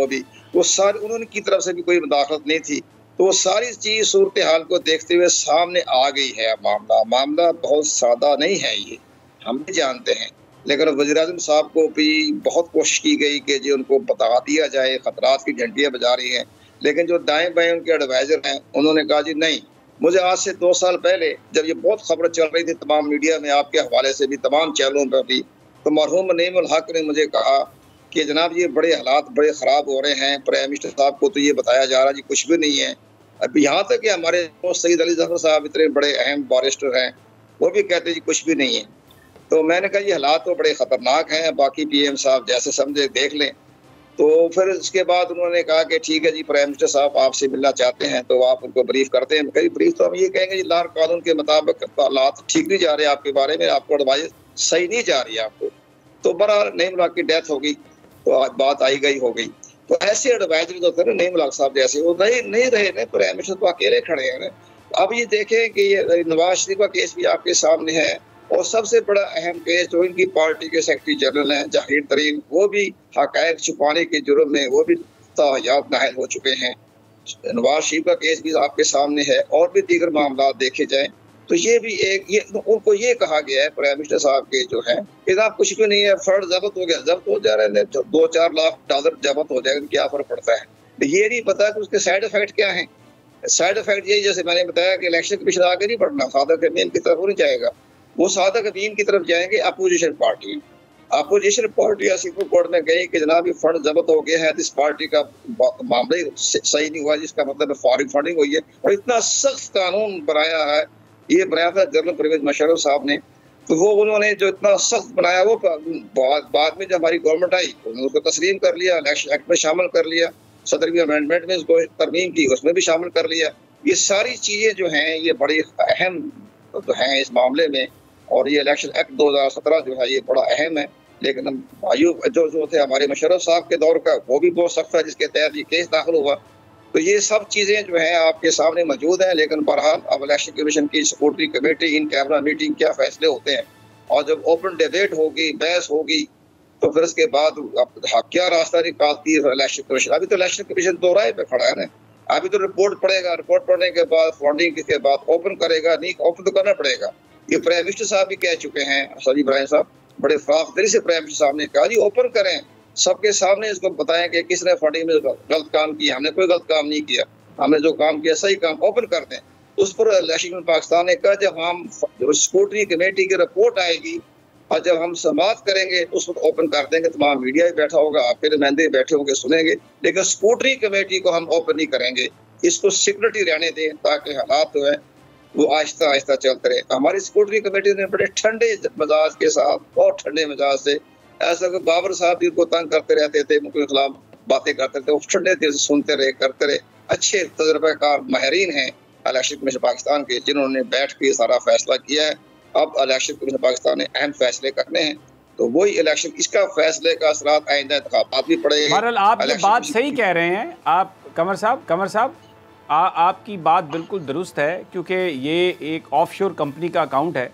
वो सारी उन्होंने की तरफ से भी कोई मुदाखलत नहीं थी। तो वो सारी चीज़ सूरत हाल को देखते हुए सामने आ गई है। मामला बहुत सादा नहीं है, ये हम भी जानते हैं, लेकिन वज़ीर-ए-आज़म साहब को भी बहुत कोशिश की गई कि जी उनको बता दिया जाए, ख़तरात की घंटियाँ बजा रही हैं, लेकिन जो दाएं बाएं उनके एडवाइज़र हैं उन्होंने कहा जी नहीं। मुझे आज से 2 साल पहले जब ये बहुत खबर चल रही थी तमाम मीडिया में, आपके हवाले से भी, तमाम चैनलों पर भी, तो मरहूम नईमुल हक ने मुझे कहा कि जनाब ये बड़े हालात बड़े ख़राब हो रहे हैं, प्राइम मिनिस्टर साहब को तो ये बताया जा रहा है जी कुछ भी नहीं है। अब यहाँ तक कि हमारे सईद अली ज़फ़र साहब इतने बड़े अहम बैरिस्टर हैं, वो भी कहते जी कुछ भी नहीं है। तो मैंने कहा ये हालात तो बड़े ख़तरनाक हैं, बाकी PM साहब जैसे समझे देख लें। तो फिर उसके बाद उन्होंने कहा कि ठीक है जी प्राइम मिनिस्टर साहब आपसे मिलना चाहते हैं तो आप उनको ब्रीफ करते हैं। कई ब्रीफ तो हम ये कहेंगे जी लॉ कानून के मुताबिक हालात ठीक नहीं जा रहे आपके बारे में, आपको एडवाइस सही नहीं जा रही है आपको। तो बहरहाल नईम लाख की डेथ हो गई, तो आज बात आई गई हो गई। तो ऐसे एडवाइजर जो थे ना नईम लाख साहब जैसे, वो नहीं रहे ना, प्राइम मिनिस्टर तो अकेले खड़े हैं ना। अब ये देखें कि ये नवाज शरीफ का केस भी आपके सामने है, और सबसे बड़ा अहम केस जो इनकी पार्टी के सेक्रेटरी जनरल हैं जहांगीर तरीन, वो भी हक़ाइक़ छुपाने के जुर्म में वो भी तायाब नाहिल हो चुके हैं। नवाज शरीफ का केस भी आपके सामने है और भी दीगर मामला देखे जाएं तो ये भी ये उनको ये कहा गया है प्राइम मिनिस्टर साहब के जो है कि आप कुछ भी नहीं है, फर्ड जब्त हो गया, जब्त हो जा रहे हैं, 2-4 लाख डॉलर जब्त हो जाएगा, क्या फर्क पड़ता है। ये नहीं पता कि उसके साइड इफेक्ट क्या है। साइड इफेक्ट यही, जैसे मैंने बताया कि इलेक्शन कमीशन आगे नहीं बढ़ना, सादक अमीन की तरफ नहीं जाएगा, वो सादक अमीन की तरफ जाएंगे opposition party. Opposition party supreme court में गई कि जनाब ये फंड जब्त हो गया है, इस पार्टी का मामला ही सही नहीं हुआ, जिसका मतलब फॉरेन फंडिंग हुई है। और इतना सख्त कानून बनाया है, ये बनाया था जनरल परवेज मुशर्रफ साहब ने, तो वो उन्होंने जो इतना सख्त बनाया वो बाद में जब हमारी गवर्नमेंट आई उन्होंने उसको तस्लीम कर लिया, इलेक्शन एक्ट में शामिल कर लिया, 17वीं अमेंडमेंट में इसको तरमीम की, उसमें भी शामिल कर लिया। ये सारी चीजें जो हैं ये बड़ी अहम तो हैं इस मामले में, और ये इलेक्शन एक्ट 2017 जो है ये बड़ा अहम है। लेकिन भाइयों जो थे हमारे मुशर्रफ साहब के दौर का, वो भी बहुत सख्त था, जिसके तहत ये केस दाखिल हुआ। तो ये सब चीजें जो हैं आपके सामने मौजूद हैं। लेकिन बहरहाल अब इलेक्शन कमीशन की scrutiny committee in camera meeting क्या फैसले होते हैं, और जब ओपन डिबेट होगी, बहस होगी, तो फिर उसके बाद क्या रास्ता निकालती है इलेक्शन कमीशन। अभी तो इलेक्शन कमीशन दो राय पे खड़ा है ना, अभी तो रिपोर्ट पड़ेगा, रिपोर्ट पढ़ने के बाद फंडिंग के बाद ओपन करेगा, नहीं ओपन तो करना पड़ेगा। ये प्राइम मिनिस्टर साहब भी कह चुके हैं, सलीम इब्राहिम साहब बड़े फाखदरी से प्राइम मिनिस्टर साहब ने कहा जी ओपन करें, सबके सामने इसको बताएं कि किसने फंडिंग में गलत काम किया, हमने कोई गलत काम नहीं किया, हमने जो काम किया सही काम, ओपन कर दें। उस पर इलेक्शन पाकिस्तान ने कहा जब हम स्क्रूटनी कमेटी की रिपोर्ट आएगी और जब हम समाप्त करेंगे उस वक्त ओपन कर देंगे, तमाम मीडिया भी बैठा होगा, आपके नुमाइंदे बैठे होंगे, सुनेंगे, लेकिन स्क्रूटनी कमेटी को हम ओपन नहीं करेंगे, इसको सिक्योरिटी रहने दें ताकि हालात जो है वो आहिस्ता आहिस्ता चलते रहे। हमारी स्क्रूटनी कमेटी ने बड़े ठंडे मिजाज के साथ, बहुत ठंडे मिजाज से, ऐसा कि बाबर साहब भी उनको तंग करते रहते थे, उनके खिलाफ बातें करते थे, वो ठंडे दिल से सुनते रहे, करते रहे। अच्छे तजुर्बेकार माहिरीन हैं इलेक्शन कमीशन पाकिस्तान के, जिन्होंने बैठ के सारा फैसला किया है। अब इलेक्शन कमीशन पाकिस्तान ने अहम फैसले करने हैं, तो वही इलेक्शन, इसका फैसले का असरात आइंदा इंतखाबात भी पड़ेगा। बहरहाल आप ये बात सही कह रहे हैं, आप कमर साहब आपकी बात बिल्कुल दुरुस्त है, क्योंकि ये एक ऑफशोर कंपनी का अकाउंट है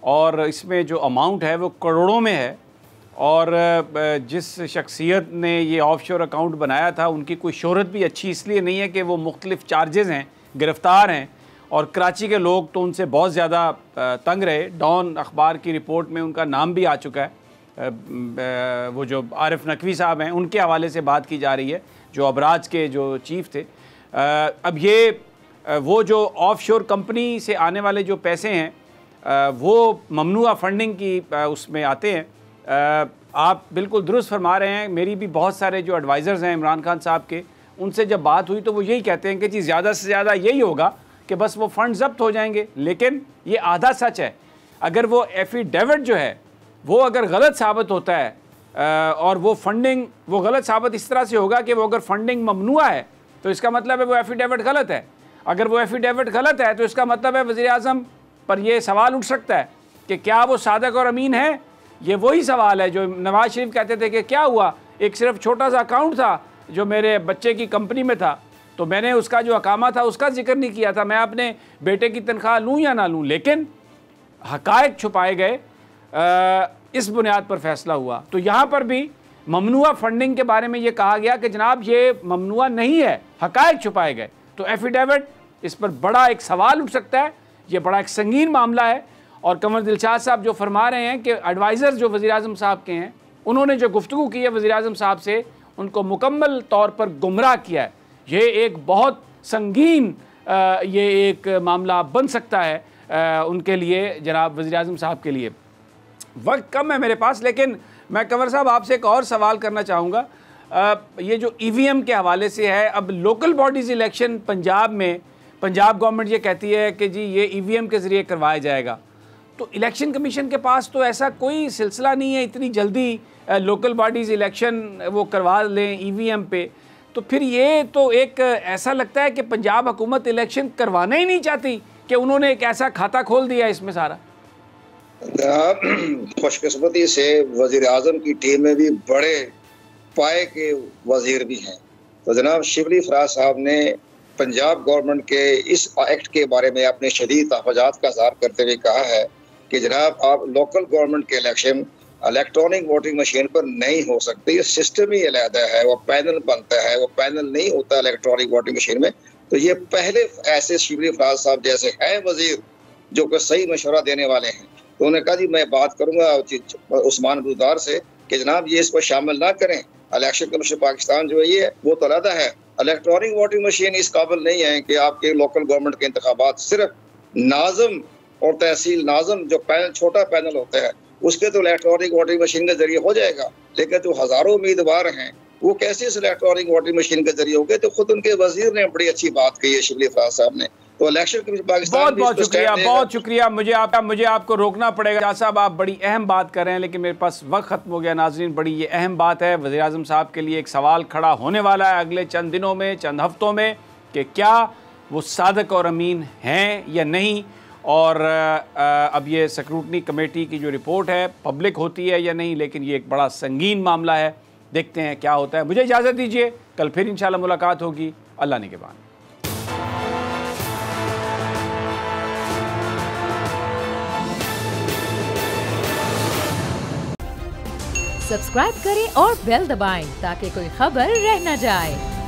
और इसमें जो अमाउंट है वो करोड़ों में है, और जिस शख्सियत ने ये ऑफशोर अकाउंट बनाया था उनकी कोई शोहरत भी अच्छी इसलिए नहीं है कि वो मुख्तलिफ चार्जेस हैं, गिरफ़्तार हैं, और कराची के लोग तो उनसे बहुत ज़्यादा तंग रहे। डॉन अखबार की रिपोर्ट में उनका नाम भी आ चुका है, वो जो आरिफ नकवी साहब हैं उनके हवाले से बात की जा रही है, जो अबराज के जो चीफ़ थे। अब ये वो जो ऑफशोर कंपनी से आने वाले जो पैसे हैं वो ममनुआ फंडिंग की उसमें आते हैं। आप बिल्कुल दुरुस्त फरमा रहे हैं। मेरी भी बहुत सारे जो एडवाइज़र्स हैं इमरान खान साहब के, उनसे जब बात हुई तो वो यही कहते हैं कि जी ज़्यादा से ज़्यादा यही होगा कि बस वो फ़ंड ज़ब्त हो जाएंगे। लेकिन ये आधा सच है। अगर वो एफिडेविट जो है वो अगर गलत साबित होता है और वो फंडिंग वो गलत साबित इस तरह से होगा कि वो अगर फंडिंग ममनुआ है तो इसका मतलब है वो एफिडेविट गलत है। अगर वो एफिडेविट गलत है तो इसका मतलब है वज़ीर आज़म पर यह सवाल उठ सकता है कि क्या वो सादक और अमीन है। ये वही सवाल है जो नवाज शरीफ कहते थे कि क्या हुआ, एक सिर्फ छोटा सा अकाउंट था जो मेरे बच्चे की कंपनी में था, तो मैंने उसका जो अकामा था उसका जिक्र नहीं किया था, मैं अपने बेटे की तनख्वाह लूँ या ना लूँ। लेकिन हक़ाइक़ छुपाए गए, इस बुनियाद पर फैसला हुआ। तो यहाँ पर भी ममनुआ फंडिंग के बारे में ये कहा गया कि जनाब ये ममनुआ नहीं है, हक़ाइक़ छुपाए गए। तो एफिडेविट, इस पर बड़ा एक सवाल उठ सकता है, ये बड़ा एक संगीन मामला है। और कमर दिलशाद साहब जो फरमा रहे हैं कि एडवाइज़र जो वज़ीर आज़म साहब के हैं, उन्होंने जो गुफ्तगू की है वज़ीर आज़म साहब से, उनको मुकम्मल तौर पर गुमराह किया है। ये एक बहुत संगीन ये एक मामला बन सकता है उनके लिए, जनाब वज़ीर आज़म साहब के लिए। वक्त कम है मेरे पास, लेकिन मैं कंवर साहब आपसे एक और सवाल करना चाहूँगा। ये जो EVM के हवाले से है, अब लोकल बॉडीज़ इलेक्शन पंजाब में पंजाब गवर्नमेंट ये कहती है कि जी ये EVM के ज़रिए करवाया जाएगा, तो इलेक्शन कमीशन के पास तो ऐसा कोई सिलसिला नहीं है इतनी जल्दी लोकल बॉडीज़ इलेक्शन वो करवा लें EVM पे। तो फिर ये तो एक ऐसा लगता है कि पंजाब हुकूमत इलेक्शन करवाना ही नहीं चाहती कि उन्होंने एक ऐसा खाता खोल दिया इसमें सारा। खुशकिस्मती से वज़ीर आज़म की टीम में भी बड़े पाए के वज़ीर भी हैं। तो जनाब शिबली फराज साहब ने पंजाब गवर्नमेंट के इस एक्ट के बारे में अपने शदीद तहफ़्फ़ुज़ात का इज़हार करते हुए कहा है कि जनाब आप लोकल गवर्नमेंट के इलेक्शन इलेक्ट्रॉनिक वोटिंग मशीन पर नहीं हो सकते, ये सिस्टम ही अलहदा है, वो पैनल बनता है, वो पैनल नहीं होता इलेक्ट्रॉनिक वोटिंग मशीन में। तो ये पहले ऐसे शिबली फराज साहब जैसे है वजीर जो कि सही मशवरा देने वाले हैं, तो उन्होंने कहा जी मैं बात करूंगा उस्मान बुज़दार से कि जनाब ये इसको शामिल ना करें, इलेक्शन कमीशन पाकिस्तान जो है ये वो तो अलहदा है, इलेक्ट्रॉनिक वोटिंग मशीन इस काबिल नहीं है कि आपके लोकल गवर्नमेंट के इंतखाबात सिर्फ नाज़म और तहसील नाज़म जो पैनल छोटा पैनल होता है उसके तो इलेक्ट्रॉनिक वोटिंग मशीन के जरिए हो जाएगा, लेकिन जो हजारों उम्मीदवार हैं वो कैसे इस इलेक्ट्रॉनिक वोटिंग मशीन के जरिए हो गए। तो खुद उनके वजीर ने बड़ी अच्छी बात कही है शिबली फराज साहब ने। तो इलेक्शन कमीशन पाकिस्तान बहुत शुक्रिया। मुझे आपको रोकना पड़ेगा। शाह साहब आप बड़ी अहम बात कर रहे हैं लेकिन मेरे पास वक्त ख़त्म हो गया। नाज़रीन बड़ी ये अहम बात है, वज़ीर आज़म साहब के लिए एक सवाल खड़ा होने वाला है अगले चंद दिनों में, चंद हफ्तों में, कि क्या वो सादिक और अमीन हैं या नहीं। और अब ये स्क्रूटनी कमेटी की जो रिपोर्ट है पब्लिक होती है या नहीं, लेकिन ये एक बड़ा संगीन मामला है, देखते हैं क्या होता है। मुझे इजाज़त दीजिए, कल फिर इंशाल्लाह मुलाकात होगी। अल्लाह निगहबान। सब्सक्राइब करें और बेल दबाएं ताकि कोई खबर रह न जाए।